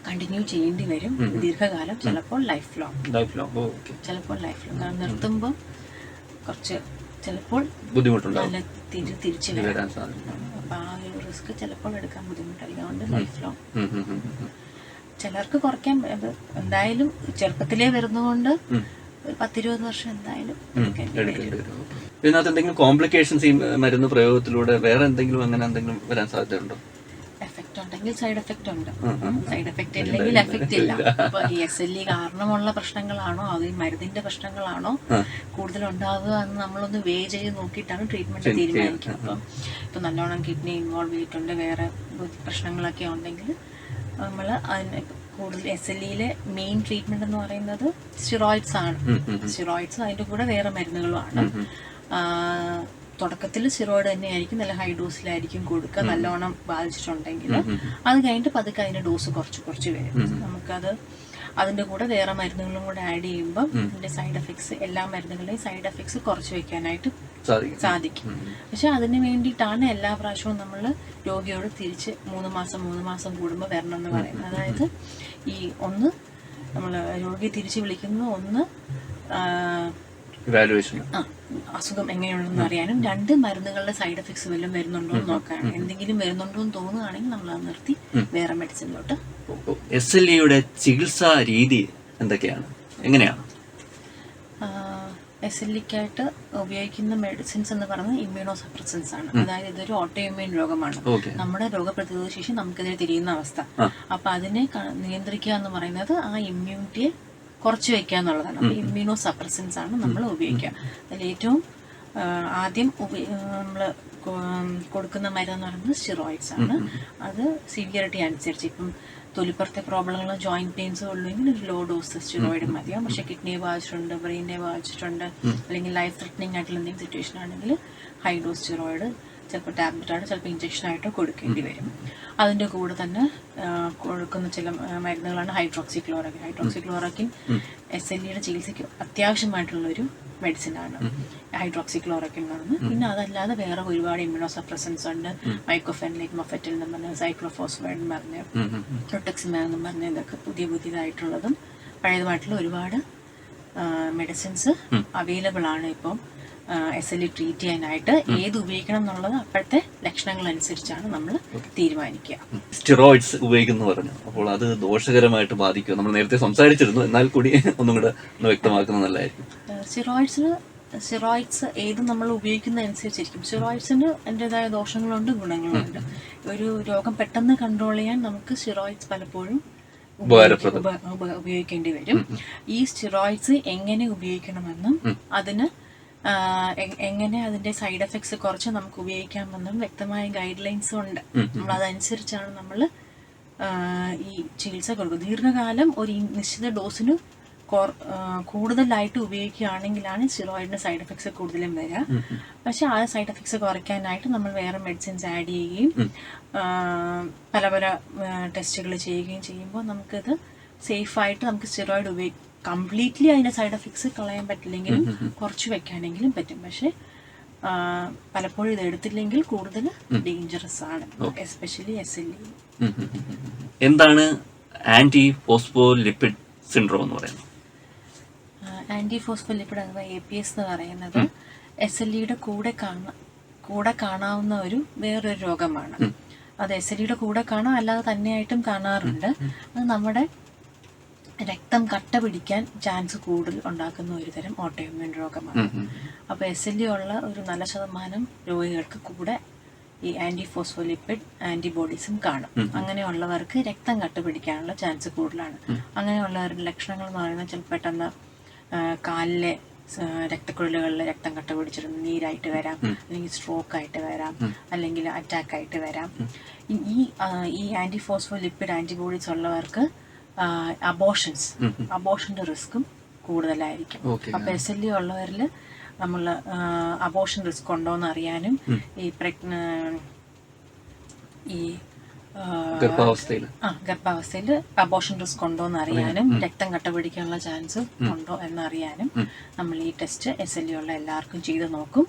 കണ്ടിന്യൂ ചെയ്യേണ്ടി വരും ദീർഘകാലം, ചിലപ്പോൾ ലൈഫ് ലോങ്. കാരണം നിർത്തുമ്പോൾ കുറച്ച് ചിലപ്പോൾ ബുദ്ധിമുട്ടുണ്ടാവും, തിരിച്ചു വരാൻ സാധിക്കും. അപ്പൊ ആ ഒരു റിസ്ക് ചിലപ്പോൾ എടുക്കാൻ ബുദ്ധിമുട്ടായിരിക്കും. അതുകൊണ്ട് ലൈഫ് ലോങ്. ചിലർക്ക് കുറയ്ക്കാൻ എന്തായാലും ചെറുപ്പത്തിലേ വരുന്നതുകൊണ്ട് 10-20 വർഷം എന്തായാലും ഇതിനകത്ത് എന്തെങ്കിലും കോംപ്ലിക്കേഷൻസ് ഈ മരുന്ന് പ്രയോഗത്തിലൂടെ വേറെ എന്തെങ്കിലും അങ്ങനെ എന്തെങ്കിലും വരാൻ സാധ്യതയുണ്ടോ? എഫക്റ്റ് ഉണ്ടെങ്കിൽ സൈഡ് എഫക്റ്റ് ഉണ്ട്, സൈഡ് എഫക്റ്റ് ഇല്ലെങ്കിൽ എഫക്റ്റ് ഇല്ല. അപ്പൊ ഈ SLE കാരണമുള്ള പ്രശ്നങ്ങളാണോ അത് ഈ മരുന്നിന്റെ പ്രശ്നങ്ങളാണോ കൂടുതൽ ഉണ്ടാവുക എന്ന് നമ്മളൊന്ന് വേ ചെയ്ത് നോക്കിയിട്ടാണ് ട്രീറ്റ്മെന്റ് തീരുമാനിക്കുന്നത്. അപ്പം ഇപ്പൊ നല്ലോണം കിഡ്നി ഇൻവോൾവ് ചെയ്തിട്ടുണ്ട്, വേറെ പ്രശ്നങ്ങളൊക്കെ ഉണ്ടെങ്കിൽ നമ്മൾ അതിന് കൂടുതൽ SLEയിലെ മെയിൻ ട്രീറ്റ്മെന്റ് എന്ന് പറയുന്നത് സ്റ്റിറോയിഡ്സ് ആണ്. സ്റ്റിറോയിഡ്സ് അതിന്റെ കൂടെ വേറെ മരുന്നുകളുമാണ്. തുടക്കത്തിൽ സ്റ്റിറോയിഡ് തന്നെയായിരിക്കും, നല്ല ഹൈ ഡോസിലായിരിക്കും കൊടുക്കുക നല്ലോണം ബാധിച്ചിട്ടുണ്ടെങ്കിൽ. അത് കഴിഞ്ഞിട്ട് പതുക്കെ അതിന്റെ ഡോസ് കുറച്ച് വരും. നമുക്കത് അതിന്റെ കൂടെ വേറെ മരുന്നുകളും കൂടെ ആഡ് ചെയ്യുമ്പോൾ ഇതിന്റെ സൈഡ് എഫക്ട്സ്, എല്ലാ മരുന്നുകളുടെയും സൈഡ് എഫക്ട്സ് കുറച്ച് വെക്കാനായിട്ട് സാധിക്കും. പക്ഷെ അതിന് വേണ്ടിയിട്ടാണ് എല്ലാ പ്രാവശ്യവും നമ്മൾ രോഗിയോട് തിരിച്ച് 3 മാസം കൂടുമ്പോൾ വരണം എന്ന് പറയുന്നത്. അതായത് ഈ ഒന്ന് നമ്മൾ രോഗിയെ തിരിച്ച് വിളിക്കുന്നത് അസുഖം എങ്ങനെയുണ്ടെന്ന് അറിയാനും, 2 മരുന്നുകളുടെ സൈഡ് എഫക്ട്സ് വല്ലതും വരുന്നുണ്ടോ എന്ന് നോക്കാനും. എന്തെങ്കിലും വരുന്നുണ്ടോ എന്ന് തോന്നുകയാണെങ്കിൽ നമ്മൾ അത് നിർത്തി വേറെ മെഡിസിനിലോട്ട്. SLEയുടെ ചികിത്സാ രീതി എന്തൊക്കെയാണ്, എങ്ങനെയാണ്? SLEക്കായിട്ട് ഉപയോഗിക്കുന്ന മെഡിസിൻസ് എന്ന് പറയുന്നത് ഇമ്മ്യൂണോ സപ്രസൻസ് ആണ്. അതായത് ഇതൊരു ഓട്ടോഇമ്മ്യൂൺ രോഗമാണ്. നമ്മുടെ രോഗപ്രതിരോധ ശേഷി നമുക്കെതിരെ തിരിയുന്ന അവസ്ഥ. അപ്പൊ അതിനെ നിയന്ത്രിക്കുക എന്ന് പറയുന്നത് ആ ഇമ്മ്യൂണിറ്റിയെ കുറച്ച് വെക്കുക എന്നുള്ളതാണ്. അപ്പൊ ഇമ്മ്യൂണോ സപ്രസൻസ് ആണ് നമ്മൾ ഉപയോഗിക്കുക. അതിൽ ഏറ്റവും ആദ്യം നമ്മൾ കൊടുക്കുന്ന മരുന്ന് എന്ന് പറയുന്നത് സ്റ്റിറോയിഡ്സ് ആണ്. അത് സിവിയറിറ്റി അനുസരിച്ച്, ഇപ്പം തൊലിപ്പുറത്തെ പ്രോബ്ലങ്ങളോ ജോയിന്റ് പെയിൻസോ ഉള്ളെങ്കിൽ ഒരു ലോ ഡോസ് സ്റ്റിറോയിഡ് മതിയാവും. പക്ഷെ കിഡ്നിയെ ബാധിച്ചിട്ടുണ്ട്, ബ്രെയിനെ ബാധിച്ചിട്ടുണ്ട്, അല്ലെങ്കിൽ ലൈഫ് ത്രെറ്റനിങ് ആയിട്ടുള്ള എന്തെങ്കിലും സിറ്റുവേഷൻ ആണെങ്കിൽ ഹൈ ഡോസ് സ്റ്റിറോയിഡ് ചിലപ്പോൾ ടാബ്ലറ്റായിട്ട് ചിലപ്പോൾ ഇഞ്ചക്ഷനായിട്ടോ കൊടുക്കേണ്ടി വരും. അതിൻ്റെ കൂടെ തന്നെ കൊടുക്കുന്ന ചില മരുന്നുകളാണ് ഹൈഡ്രോക്സിക്ലോറോക്വിൻ. ഹൈഡ്രോക്സിക്ലോറോക്വിൻ SLEയുടെ ചികിത്സയ്ക്ക് അത്യാവശ്യമായിട്ടുള്ളൊരു മെഡിസിനാണ് ഹൈഡ്രോക്സിക്ലോറോക്വിൻ എന്ന് പറയുന്നത്. പിന്നെ അതല്ലാതെ വേറെ ഒരുപാട് ഇമ്മ്യൂണോ സപ്രസൻസ് ഉണ്ട്. മൈക്കോഫെൻലിക്, മൊഫെറ്റിൻ എന്ന് പറഞ്ഞ, സൈക്ലോഫോസ്ഫൈഡ് എന്ന് പറഞ്ഞ, റൊട്ടക്സിമാബ് എന്ന് പറഞ്ഞ, ഇതൊക്കെ പുതിയതായിട്ടുള്ളതും പഴയതുമായിട്ടുള്ള ഒരുപാട് മെഡിസിൻസ് അവൈലബിൾ ആണ് ഇപ്പം SLE ട്രീറ്റ് ചെയ്യാനായിട്ട്. ഏത് ഉപയോഗിക്കണം എന്നുള്ളത് അപ്പോഴത്തെ ലക്ഷണങ്ങൾ അനുസരിച്ചാണ് നമ്മൾ തീരുമാനിക്കുക. സ്റ്റിറോയിഡ്സ് ഉപയോഗിക്കുന്നു പറഞ്ഞു, അപ്പോൾ അത് ദോഷകരമായിട്ട് ബാധിക്കും? നമ്മൾ നേരത്തെ സംസാരിച്ചിരുന്നു, എന്നാൽ കൂടി ഒന്നും കൂടെ ഒന്ന് വ്യക്തമാക്കുന്നത് നല്ലതായിരിക്കും. സ്റ്റിറോയിഡ്സ് ഏത് നമ്മൾ ഉപയോഗിക്കുന്നതനുസരിച്ചിരിക്കും. സ്റ്റിറോയിഡ്സിന് അതിൻ്റെതായ ദോഷങ്ങളുണ്ട്, ഗുണങ്ങളുണ്ട്. ഒരു രോഗം പെട്ടെന്ന് കൺട്രോൾ ചെയ്യാൻ നമുക്ക് സ്റ്റിറോയിഡ്സ് പലപ്പോഴും ഉപയോഗിക്കേണ്ടി വരും. ഈ സ്റ്റിറോയിഡ്സ് എങ്ങനെ ഉപയോഗിക്കണമെന്നും അതിന് എങ്ങനെ അതിന്റെ സൈഡ് എഫക്ട്സ് കുറച്ച് നമുക്ക് ഉപയോഗിക്കാമെന്നും വ്യക്തമായ ഗൈഡ് ലൈൻസും ഉണ്ട്. നമ്മൾ അതനുസരിച്ചാണ് നമ്മൾ ഈ ചികിത്സ കൊടുക്കുന്നത്. ദീർഘകാലം ഒരു നിശ്ചിത ഡോസിന് കൂടുതലായിട്ട് ഉപയോഗിക്കുകയാണെങ്കിലാണ് സ്റ്റിറോയിഡിന്റെ സൈഡ് എഫക്ട്സ് കൂടുതലും വരിക. പക്ഷെ ആ സൈഡ് എഫക്ട്സ് കുറയ്ക്കാനായിട്ട് നമ്മൾ വേറെ മെഡിസിൻസ് ആഡ് ചെയ്യുകയും പല ടെസ്റ്റുകൾ ചെയ്യുകയും ചെയ്യുമ്പോൾ നമുക്കിത് സേഫായിട്ട് നമുക്ക് സ്റ്റിറോയിഡ് കംപ്ലീറ്റ്ലി അതിൻ്റെ സൈഡ് എഫക്ട്സ് കളയാൻ പറ്റില്ലെങ്കിലും കുറച്ച് വെക്കാനെങ്കിലും പറ്റും. പക്ഷെ പലപ്പോഴും ഇത് എടുത്തില്ലെങ്കിൽ കൂടുതൽ ഡേഞ്ചറസ് ആണ്, എസ്പെഷ്യലി SLE. എന്താണ് ആന്റി ഫോസ്ഫോലിപ്പിഡ് സിൻഡ്രോം എന്ന് പറയുന്നത്? ആന്റി ഫോസ്ഫോലിപ്പിഡ് അഥവാ APS എന്ന് പറയുന്നത് SLEയുടെ കൂടെ കാണാവുന്ന വേറൊരു രോഗമാണ്. അത് SLEയുടെ കൂടെ കാണാം, അല്ലാതെ തന്നെയായിട്ടും കാണാറുണ്ട്. അത് നമ്മുടെ രക്തം കട്ട പിടിക്കാൻ ചാൻസ് കൂടുതൽ ഉണ്ടാക്കുന്ന ഒരു തരം ഓട്ടോഇമ്മ്യൂൺ രോഗമാണ്. അപ്പോൾ SLE ഉള്ള ഒരു നല്ല ശതമാനം രോഗികൾക്ക് കൂടെ ഈ ആന്റി ഫോസ്ഫോലിപ്പിഡ് ആന്റിബോഡീസും കാണും. അങ്ങനെയുള്ളവർക്ക് രക്തം കട്ട പിടിക്കാനുള്ള ചാൻസ് കൂടുതലാണ്. അങ്ങനെയുള്ളവരുടെ ലക്ഷണങ്ങൾ എന്ന് പറയുന്നത് ചിലപ്പോൾ പെട്ടെന്ന് കാലിലെ രക്തക്കുഴലുകളിൽ രക്തം കട്ട പിടിച്ചിരുന്ന് നീരായിട്ട് വരാം, അല്ലെങ്കിൽ സ്ട്രോക്ക് ആയിട്ട് വരാം, അല്ലെങ്കിൽ അറ്റാക്ക് ആയിട്ട് വരാം. ഈ ആന്റി ഫോസ്ഫോലിപ്പിഡ് ആന്റിബോഡീസ് ഉള്ളവർക്ക് അബോഷന്റെ റിസ്ക്കും കൂടുതലായിരിക്കും. അപ്പൊ SLE ഉള്ളവരിൽ നമ്മൾ അബോഷൻ റിസ്ക് ഉണ്ടോ എന്ന് അറിയാനും ഗർഭാവസ്ഥയിൽ അബോഷൻ റിസ്ക് ഉണ്ടോ എന്ന് അറിയാനും രക്തം കട്ട പിടിക്കാനുള്ള ചാൻസ് ഉണ്ടോ എന്നറിയാനും നമ്മൾ ഈ ടെസ്റ്റ് SLE ഉള്ള എല്ലാവർക്കും ചെയ്ത് നോക്കും.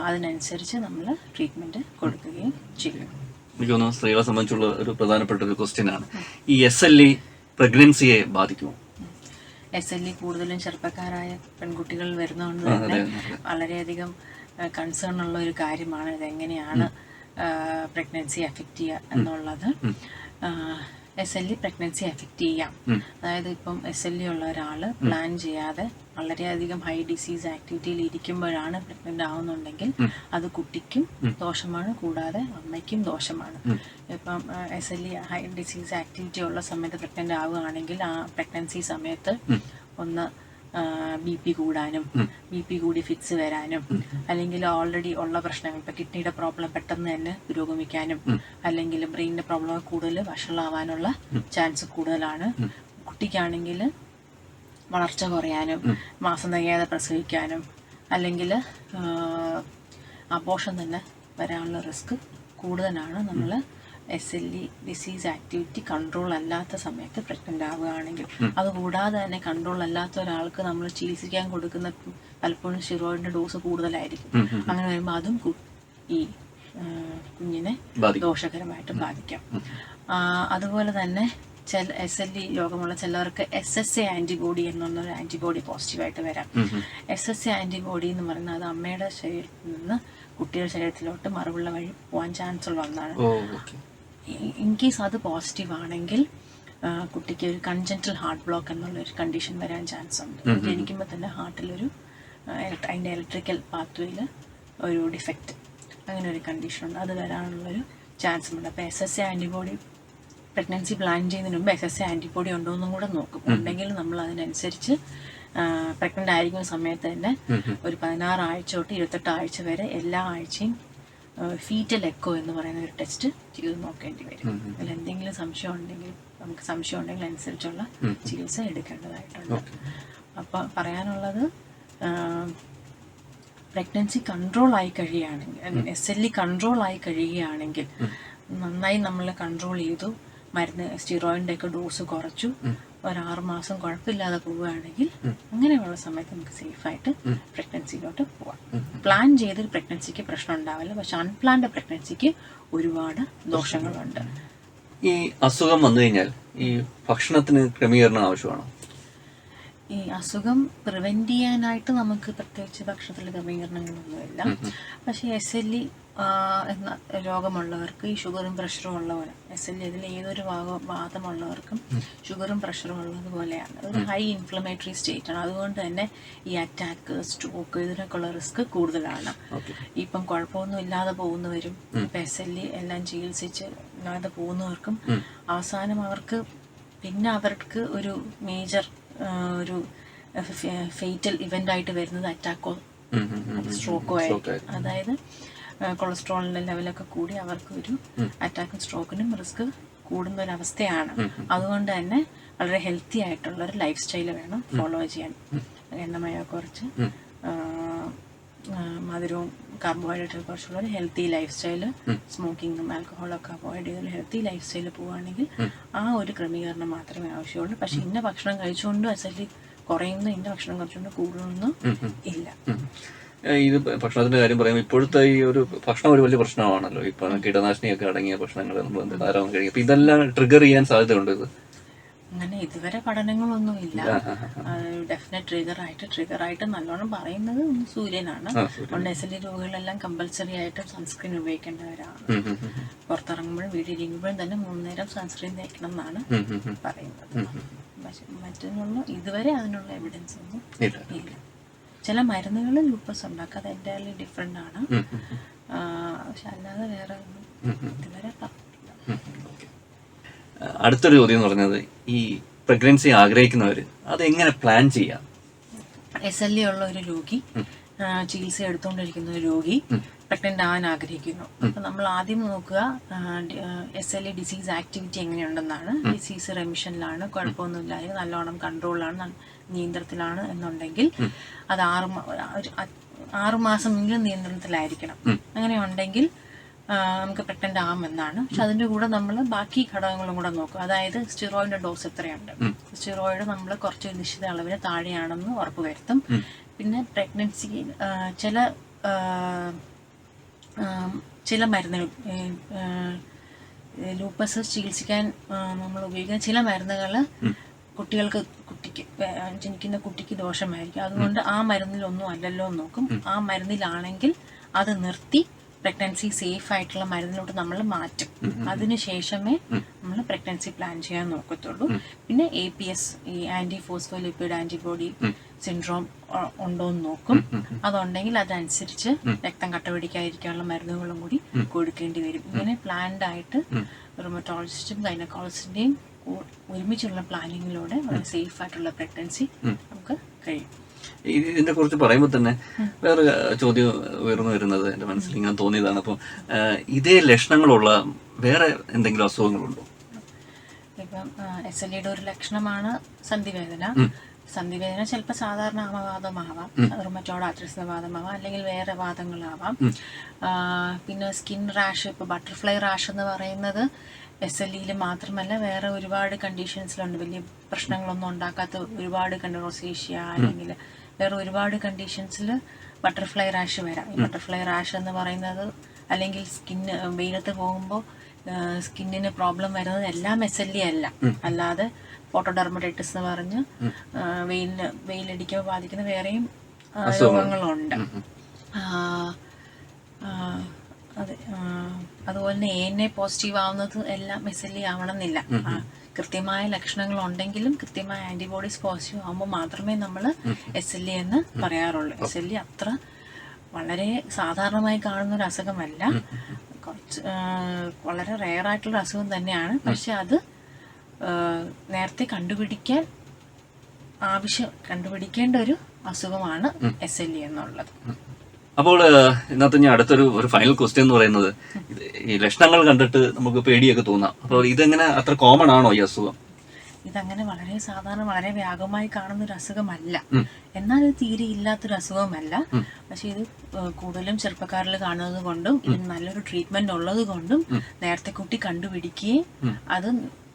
അതിനനുസരിച്ച് നമ്മൾ ട്രീറ്റ്മെന്റ് കൊടുക്കുകയും ചെയ്യും. എനിക്ക് തോന്നുന്നു സ്ത്രീകളെ സംബന്ധിച്ചുള്ള ഒരു പ്രധാനപ്പെട്ട ഒരു ക്വസ്റ്റ്യൻ ആണ്, ഈ SLE പ്രഗ്നൻസിയെ ബാധിക്കുമോ? SLE കൂടുതലും ചെറുപ്പക്കാരായ പെൺകുട്ടികൾ വരുന്നതുകൊണ്ട് തന്നെ വളരെയധികം കൺസേൺ ഉള്ള ഒരു കാര്യമാണ് ഇതെങ്ങനെയാണ് പ്രഗ്നൻസി എഫക്റ്റ് ചെയ്യുക എന്നുള്ളത്. SLE പ്രഗ്നൻസി എഫക്റ്റ് ചെയ്യാം. അതായത് ഇപ്പം SLE ഉള്ള ഒരാൾ പ്ലാൻ ചെയ്യാതെ വളരെയധികം ഹൈ ഡിസീസ് ആക്ടിവിറ്റിയിൽ ഇരിക്കുമ്പോഴാണ് പ്രഗ്നന്റ് ആവുന്നുണ്ടെങ്കിൽ അത് കുട്ടിക്കും ദോഷമാണ്, കൂടാതെ അമ്മയ്ക്കും ദോഷമാണ്. ഇപ്പം SLE ഹൈ ഡിസീസ് ആക്ടിവിറ്റി ഉള്ള സമയത്ത് പ്രഗ്നന്റ് ആവുകയാണെങ്കിൽ ആ പ്രഗ്നൻസി സമയത്ത് ഒന്ന് BP കൂടാനും, BP കൂടി ഫിറ്റ്സ് വരാനും, അല്ലെങ്കിൽ ഓൾറെഡി ഉള്ള പ്രശ്നങ്ങൾ, ഇപ്പം കിഡ്നിയുടെ പ്രോബ്ലം പെട്ടെന്ന് തന്നെ പുരോഗമിക്കാനും, അല്ലെങ്കിൽ ബ്രെയിനിന്റെ പ്രോബ്ലം കൂടുതൽ വഷളാവാനുള്ള ചാൻസ് കൂടുതലാണ്. കുട്ടിക്കാണെങ്കിൽ വളർച്ച കുറയാനും, മാസം തികയാതെ പ്രസവിക്കാനും, അല്ലെങ്കിൽ അബോഷൻ തന്നെ വരാനുള്ള റിസ്ക് കൂടുതലാണ്. നമ്മൾ SLE ഡിസീസ് ആക്ടിവിറ്റി കൺട്രോൾ അല്ലാത്ത സമയത്ത് പ്രഗ്നന്റ് ആവുകയാണെങ്കിൽ. അതുകൂടാതെ തന്നെ കൺട്രോൾ അല്ലാത്ത ഒരാൾക്ക് നമ്മൾ ചികിത്സിക്കാൻ കൊടുക്കുന്ന പലപ്പോഴും സ്റ്റിറോയിഡിന്റെ ഡോസ് കൂടുതലായിരിക്കും. അങ്ങനെ വരുമ്പോൾ അതും ഈ കുഞ്ഞിനെ ദോഷകരമായിട്ട് ബാധിക്കാം. അതുപോലെ തന്നെ SLE രോഗമുള്ള ചിലവർക്ക് SSA ആന്റിബോഡി എന്നൊരു ആന്റിബോഡി പോസിറ്റീവായിട്ട് വരാം. SSA ആന്റിബോഡി എന്ന് പറയുന്നത് അത് അമ്മയുടെ ശരീരത്തിൽ നിന്ന് കുട്ടിയുടെ ശരീരത്തിലോട്ട് മറുപുള്ള വഴി പോകാൻ ചാൻസ് ഉള്ള ഒന്നാണ്. ഇൻ കേസ് അത് പോസിറ്റീവ് ആണെങ്കിൽ കുട്ടിക്ക് ഒരു കൺജന്റൽ ഹാർട്ട് ബ്ലോക്ക് എന്നുള്ളൊരു കണ്ടീഷൻ വരാൻ ചാൻസ് ഉണ്ട്. ജനിക്കുമ്പോൾ തന്നെ ഹാർട്ടിലൊരു അതിൻ്റെ ഇലക്ട്രിക്കൽ പാത്വേയിൽ ഒരു ഡിഫക്റ്റ്, അങ്ങനെ ഒരു കണ്ടീഷൻ ഉണ്ട്. അത് വരാനുള്ളൊരു ചാൻസ് ഉണ്ട്. അപ്പോൾ SSA ആന്റിബോഡി പ്രഗ്നൻസി പ്ലാൻ ചെയ്യുന്നതിന് മുമ്പ് SSA ആന്റിബോഡി ഉണ്ടോ എന്നും കൂടെ നോക്കും. ഉണ്ടെങ്കിൽ നമ്മൾ അതിനനുസരിച്ച് പ്രഗ്നന്റ് ആയിരിക്കുന്ന സമയത്ത് തന്നെ ഒരു 16 ആഴ്ച തൊട്ട് 28 ആഴ്ച വരെ എല്ലാ ആഴ്ചയും ഫീറ്റൽ എക്കോ എന്ന് പറയുന്ന ഒരു ടെസ്റ്റ് ചെയ്ത് നോക്കേണ്ടി വരും. അതിൽ എന്തെങ്കിലും സംശയം ഉണ്ടെങ്കിൽ അനുസരിച്ചുള്ള ചികിത്സ എടുക്കേണ്ടതായിട്ടുണ്ട്. അപ്പം പറയാനുള്ളത്, പ്രഗ്നൻസി കൺട്രോൾ ആയി കഴിയുകയാണെങ്കിൽ, SLE കൺട്രോൾ ആയി കഴിയുകയാണെങ്കിൽ, നന്നായി നമ്മൾ കൺട്രോൾ ചെയ്തു, മരുന്ന് സ്റ്റിറോയിഡിൻ്റെ ഒക്കെ ഡോസ് കുറച്ചു, ഒരു 6 മാസം കുഴപ്പമില്ലാതെ പോവുകയാണെങ്കിൽ അങ്ങനെയുള്ള സമയത്ത് നമുക്ക് സേഫായിട്ട് പ്രഗ്നൻസിയിലോട്ട് പോവാം. പ്ലാൻ ചെയ്തൊരു പ്രഗ്നൻസിക്ക് പ്രശ്നം ഉണ്ടാവില്ല, പക്ഷെ അൺപ്ലാൻഡ് പ്രഗ്നൻസിക്ക് ഒരുപാട് ദോഷങ്ങളുണ്ട്. ഈ അസുഖം വന്നു കഴിഞ്ഞാൽ ഈ ഭക്ഷണത്തിന് ക്രമീകരണം ആവശ്യമാണോ? ഈ അസുഖം പ്രിവെന്റ് ചെയ്യാനായിട്ട് നമുക്ക് പ്രത്യേകിച്ച് ഭക്ഷണത്തിൽ ക്രമീകരണങ്ങളൊന്നുമില്ല. പക്ഷേ SLE എന്ന രോഗമുള്ളവർക്ക് ഈ ഷുഗറും പ്രഷറും ഉള്ളപോലെ, SLE ഇതിൽ ഏതൊരു വാദമുള്ളവർക്കും ഷുഗറും പ്രഷറും ഉള്ളതുപോലെയാണ്. ഒരു ഹൈ ഇൻഫ്ലമേറ്ററി സ്റ്റേറ്റ് ആണ്. അതുകൊണ്ട് തന്നെ ഈ അറ്റാക്ക്, സ്ട്രോക്ക് ഇതിനൊക്കെയുള്ള റിസ്ക് കൂടുതലാണ്. ഇപ്പം കുഴപ്പമൊന്നും ഇല്ലാതെ പോകുന്നവരും ഇപ്പം SLE എല്ലാം ചികിത്സിച്ച് ഇല്ലാതെ പോകുന്നവർക്കും അവസാനം അവർക്ക് ഒരു മേജർ ഒരു ഫേറ്റൽ ഇവന്റ് ആയിട്ട് വരുന്നത് അറ്റാക്കോ സ്ട്രോക്കോ ആയിരിക്കും. അതായത് കൊളസ്ട്രോളിന്റെ ലെവലൊക്കെ കൂടി അവർക്ക് ഒരു അറ്റാക്കും സ്ട്രോക്കിനും റിസ്ക് കൂടുന്ന ഒരവസ്ഥയാണ്. അതുകൊണ്ട് തന്നെ വളരെ ഹെൽത്തി ആയിട്ടുള്ള ഒരു ലൈഫ് സ്റ്റൈല് വേണം ഫോളോ ചെയ്യാൻ. എണ്ണമയോ കുറച്ച് മധുരവും കാർബോഹൈഡ്രേറ്റ് കുറച്ചുള്ള ഒരു ഹെൽത്തി ലൈഫ് സ്റ്റൈല്, സ്മോക്കിങ്ങും ആൽക്കഹോളൊക്കെ അവോയ്ഡ് ചെയ്തൊരു ഹെൽത്തി ലൈഫ് സ്റ്റൈൽ പോവുകയാണെങ്കിൽ ആ ഒരു ക്രമീകരണം മാത്രമേ ആവശ്യമുള്ളൂ. പക്ഷെ ഇന്ന ഭക്ഷണം കഴിച്ചുകൊണ്ട് എസ്എൽഇ കുറയുന്നു, ഇന്ന ഭക്ഷണം കഴിച്ചുകൊണ്ട് കൂടുന്നൊന്നും ഇല്ല. ഇത് ഭക്ഷണത്തിന്റെ കാര്യം പറയുമ്പോൾ ഇപ്പോഴത്തെ ഈ ഒരു ഭക്ഷണം ഒരു വലിയ പ്രശ്നമാണല്ലോ. ഇപ്പൊ കീടനാശിനിയൊക്കെ അടങ്ങിയ ഭക്ഷണങ്ങൾ നമ്മൾ ധാരാളം കഴിക്കും. അപ്പൊ ഇതെല്ലാം ട്രിഗർ ചെയ്യാൻ സാധ്യതയുണ്ട്. ഇത് അങ്ങനെ ഇതുവരെ പഠനങ്ങളൊന്നും ഇല്ല. ഡെഫിനറ്റ് ട്രിഗറായിട്ട് നല്ലോണം പറയുന്നത് ഒന്ന് സൂര്യനാണ്. അതുകൊണ്ട് എസ്എൽഇ രോഗികളെല്ലാം കമ്പൽസറി ആയിട്ട് സൺസ്ക്രീൻ ഉപയോഗിക്കേണ്ടവരാണ്. പുറത്തിറങ്ങുമ്പോഴും വീട്ടിലിരിക്കുമ്പോഴും തന്നെ 3 നേരം സൺസ്ക്രീൻ തേക്കണം എന്നാണ് പറയുന്നത്. പക്ഷെ മറ്റൊന്നും ഇതുവരെ അതിനുള്ള എവിഡൻസ് ഒന്നും ഇല്ല. ചില മരുന്നുകൾ ലൂപ്പസ് ഉണ്ടാക്കുക, അത് എൻ്റയർലി ഡിഫറെൻ്റ് ആണ്. പക്ഷെ അല്ലാതെ വേറെ ഒന്നും ഇതുവരെ പറഞ്ഞിട്ടില്ല. അടുത്തൊരു ചോദ്യം എന്ന് പറഞ്ഞത്, ഈ പ്രഗ്നൻസി ആഗ്രഹിക്കുന്നവര് അതെങ്ങനെ പ്ലാൻ ചെയ്യാം? എസ്എൽഇ ഉള്ള ഒരു രോഗി, ചികിത്സ എടുത്തുകൊണ്ടിരിക്കുന്ന ഒരു രോഗി പ്രഗ്നന്റ് ആവാൻ ആഗ്രഹിക്കുന്നു. അപ്പൊ നമ്മൾ ആദ്യം നോക്കുക എസ്എൽഇ ഡിസീസ് ആക്ടിവിറ്റി എങ്ങനെയുണ്ടെന്നാണ്. ഡിസീസ് റെമിഷനിലാണ്, കുഴപ്പമൊന്നുമില്ല, നല്ലോണം കൺട്രോളിലാണ്, നിയന്ത്രണത്തിലാണ് എന്നുണ്ടെങ്കിൽ അത് 6 മാസമെങ്കിലും നിയന്ത്രണത്തിലായിരിക്കണം. അങ്ങനെ ഉണ്ടെങ്കിൽ നമുക്ക് പ്രഗ്നന്റ് ആവാമെന്നാണ്. പക്ഷെ അതിൻ്റെ കൂടെ നമ്മൾ ബാക്കി ഘടകങ്ങളും കൂടെ നോക്കും. അതായത് സ്റ്റിറോയിഡിന്റെ ഡോസ് എത്രയുണ്ട്, സ്റ്റിറോയിഡ് നമ്മൾ കുറച്ച് നിശ്ചിത അളവിന് താഴെയാണെന്ന് ഉറപ്പുവരുത്തും. പിന്നെ പ്രഗ്നൻസി ചില മരുന്നുകൾ, ലൂപ്പസ് ചികിത്സിക്കാൻ നമ്മൾ ഉപയോഗിക്കുന്ന ചില മരുന്നുകൾ കുട്ടിക്ക് ജനിക്കുന്ന കുട്ടിക്ക് ദോഷമായിരിക്കും. അതുകൊണ്ട് ആ മരുന്നിലൊന്നും അല്ലല്ലോ എന്ന് നോക്കും. ആ മരുന്നിലാണെങ്കിൽ അത് നിർത്തി പ്രഗ്നൻസി സേഫ് ആയിട്ടുള്ള മരുന്നിലോട്ട് നമ്മൾ മാറ്റും. അതിനുശേഷമേ നമ്മൾ പ്രഗ്നൻസി പ്ലാൻ ചെയ്യാൻ നോക്കത്തുള്ളൂ. പിന്നെ APS, ഈ ആന്റി ഫോസ്ഫോലിപ്പിഡ് ആന്റിബോഡി സിൻഡ്രോം ഉണ്ടോ എന്ന് നോക്കും. അതുണ്ടെങ്കിൽ അതനുസരിച്ച് രക്തം കട്ടപിടിക്കാതിരിക്കാനുള്ള മരുന്നുകളും കൂടി കൊടുക്കേണ്ടി വരും. ഇങ്ങനെ പ്ലാൻഡ് ആയിട്ട് റുമറ്റോളജിസ്റ്റും ഗൈനക്കോളജിസ്റ്റിന്റെയും ഒരുമിച്ചുള്ള പ്ലാനിങ്ങിലൂടെ വളരെ സേഫ് ആയിട്ടുള്ള പ്രഗ്നൻസി നമുക്ക് കഴിയും. ഇതിനെ കുറിച്ച് പറയുമ്പോൾ തന്നെ വേറെ ചോദ്യം ഉയർന്നു വരുന്നത് എന്റെ മനസ്സിൽ ഇങ്ങനെ തോന്നിയതാണ്. അപ്പം ഇതേ ലക്ഷണങ്ങളുള്ള വേറെ എന്തെങ്കിലും അസുഖങ്ങളുണ്ടോ? ഇപ്പം എസ്എൽഇയുടെ ഒരു ലക്ഷണമാണ് സന്ധിവേദന. സന്ധിവേദന ചിലപ്പോൾ സാധാരണ ആമവാദമാവാം, റുമറ്റോയ്ഡ് ആർത്രൈറ്റിസ് വാദമാവാം, അല്ലെങ്കിൽ വേറെ വാദങ്ങളാവാം. പിന്നെ സ്കിൻ റാഷ്, ഇപ്പോൾ ബട്ടർഫ്ലൈ റാഷ് എന്ന് പറയുന്നത് എസ്എൽഇയിൽ മാത്രമല്ല വേറെ ഒരുപാട് കണ്ടീഷൻസിലുണ്ട്. വലിയ പ്രശ്നങ്ങളൊന്നും ഉണ്ടാക്കാത്ത ഒരുപാട് റോസേഷ്യ അല്ലെങ്കിൽ വേറെ ഒരുപാട് കണ്ടീഷൻസിൽ ബട്ടർഫ്ലൈ റാഷ് വരാം. ഈ ബട്ടർഫ്ലൈ റാഷ് എന്ന് പറയുന്നത്, അല്ലെങ്കിൽ സ്കിന്ന് വെയിലത്ത് പോകുമ്പോൾ സ്കിന്നിന് പ്രോബ്ലം വരുന്നത് എല്ലാം എസ്എൽഇ അല്ല, അല്ലാതെ ഫോട്ടോഡെർമറ്റൈറ്റിസ് എന്ന് പറഞ്ഞ് വെയിലടിക്കുമ്പോൾ ബാധിക്കുന്ന വേറെയും രോഗങ്ങളുണ്ട്. അതെ, അതുപോലെ തന്നെ ANA പോസിറ്റീവ് ആവുന്നത് എല്ലാം എസ്എൽഇ ആവണമെന്നില്ല. കൃത്യമായ ലക്ഷണങ്ങൾ ഉണ്ടെങ്കിലും കൃത്യമായ ആന്റിബോഡീസ് പോസിറ്റീവ് ആകുമ്പോൾ മാത്രമേ നമ്മൾ എസ്എൽഇ എന്ന് പറയാറുള്ളൂ. എസ്എൽഇ അത്ര വളരെ സാധാരണമായി കാണുന്ന ഒരു അസുഖമല്ല, വളരെ റെയർ ആയിട്ടുള്ള അസുഖം തന്നെയാണ്. പക്ഷെ അത് നേരത്തെ കണ്ടുപിടിക്കേണ്ട ഒരു അസുഖമാണ് എസ്എൽഇ എന്നുള്ളത്. അപ്പോൾ ഇതിനകത്ത് ഞാൻ അടുത്തൊരു ഫൈനൽ ക്വസ്റ്റ്യൻ എന്ന് പറയുന്നത്, ഈ ലക്ഷണങ്ങൾ കണ്ടിട്ട് നമുക്ക് പേടിയൊക്കെ തോന്നാം. അപ്പോൾ ഇതെങ്ങനെ അത്ര കോമൺ ആണോ ഈ അസുഖം? ഇതങ്ങനെ വളരെ സാധാരണ വളരെ വ്യാപകമായി കാണുന്ന ഒരു അസുഖമല്ല, എന്നാൽ ഇത് തീരെ ഇല്ലാത്തൊരു അസുഖമല്ല. പക്ഷെ ഇത് കൂടുതലും ചെറുപ്പക്കാരിൽ കാണുന്നത് കൊണ്ടും ഇതിന് നല്ലൊരു ട്രീറ്റ്മെന്റ് ഉള്ളത് കൊണ്ടും നേരത്തെ കുട്ടി കണ്ടുപിടിക്കുകയും അത്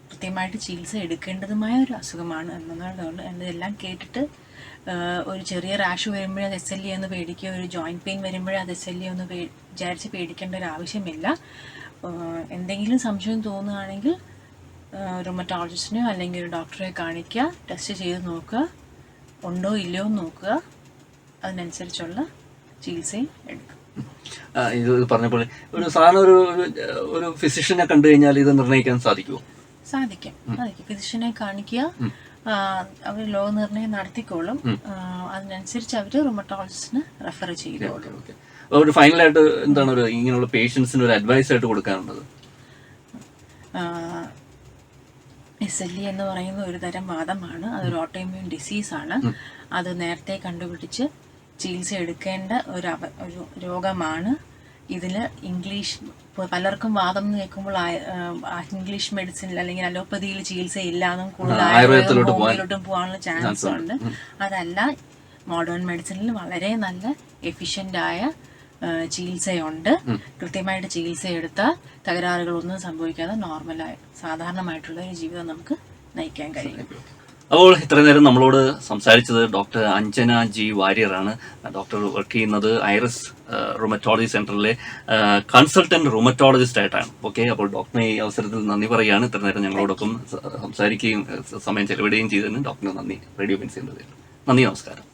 കൃത്യമായിട്ട് ചികിത്സ എടുക്കേണ്ടതുമായ ഒരു അസുഖമാണ് എന്നുള്ളതുകൊണ്ട് ഇതെല്ലാം കേട്ടിട്ട് ഒരു ചെറിയ റാഷ് വരുമ്പോഴേ അത് എസ്എൽഇ എന്ന് പേടിക്കുക, ഒരു ജോയിന്റ് പെയിൻ വരുമ്പോഴേ അത് എസ്എൽഇ എന്ന് വിചാരിച്ച് പേടിക്കേണ്ട ഒരു ആവശ്യമില്ല. എന്തെങ്കിലും സംശയം തോന്നുകയാണെങ്കിൽ റുമറ്റോളജിസ്റ്റിനെയോ അല്ലെങ്കിൽ ഒരു ഡോക്ടറെ കാണിക്കുക, ടെസ്റ്റ് ചെയ്ത് നോക്കുക, ഉണ്ടോ ഇല്ലയോ നോക്കുക, അതിനനുസരിച്ചുള്ള ചികിത്സയും എടുക്കുക. ഇത് പറഞ്ഞപ്പോൾ ഒരു സാധാരണ ഒരു ഫിസിഷ്യനെ കണ്ടു കഴിഞ്ഞാൽ ഇത് നിർണ്ണയിക്കാൻ സാധിക്കുമോ? സാധിക്കും. ഫിസിഷ്യനെ കാണിക്കുക, അവർ രോഗനിർണയം നടത്തിക്കോളും. അതിനനുസരിച്ച് അവർ റുമറ്റോളജിസ്റ്റിന് റെഫർ ചെയ്തോളും. ഒരു ഫൈനലായിട്ട് എന്താണ് ഇങ്ങനെയുള്ള പേഷ്യൻസിന് ഒരു അഡ്വൈസ് ആയിട്ട് കൊടുക്കാനുള്ളത്? എസ്എൽഇ എന്ന് പറയുന്ന ഒരു തരം വാദമാണ്, അതൊരു ഓട്ടോഇമ്മ്യൂൺ ഡിസീസാണ്. അത് നേരത്തെ കണ്ടുപിടിച്ച് ചികിത്സ എടുക്കേണ്ട ഒരു രോഗമാണ്. ഇതിൽ പലർക്കും വാദം എന്ന് കേൾക്കുമ്പോൾ ഇംഗ്ലീഷ് മെഡിസിനിൽ അല്ലെങ്കിൽ അലോപ്പതിയിൽ ചികിത്സ ഇല്ലാന്നും കൂടുതൽ ആയുർവേദത്തിലോട്ടും പോകാനുള്ള ചാൻസ് ഉണ്ട്. അതല്ല, മോഡേൺ മെഡിസിനിൽ വളരെ നല്ല എഫിഷ്യൻ്റായ ചികിത്സയുണ്ട്. കൃത്യമായിട്ട് ചികിത്സയെടുത്താൽ തകരാറുകളൊന്നും സംഭവിക്കാതെ നോർമലായ സാധാരണമായിട്ടുള്ള ഒരു ജീവിതം നമുക്ക് നയിക്കാൻ കഴിയും. അപ്പോൾ ഇത്രയും നേരം നമ്മളോട് സംസാരിച്ചത് ഡോക്ടർ അഞ്ജന ജി വാര്യറാണ്. ഡോക്ടർ വർക്ക് ചെയ്യുന്നത് ഐറിസ് റുമറ്റോളജി സെന്ററിലെ കൺസൾട്ടന്റ് റുമറ്റോളജിസ്റ്റ് ആയിട്ടാണ്. ഓക്കെ, അപ്പോൾ ഡോക്ടറിനെ ഈ അവസരത്തിൽ നന്ദി പറയുകയാണ്. ഇത്ര നേരം ഞങ്ങളോടൊപ്പം സംസാരിക്കുകയും സമയം ചെലവിടുകയും ചെയ്തതിന് ഡോക്ടറിന് നന്ദി. റേഡിയോ പെൻസിൽ നന്ദി, നമസ്കാരം.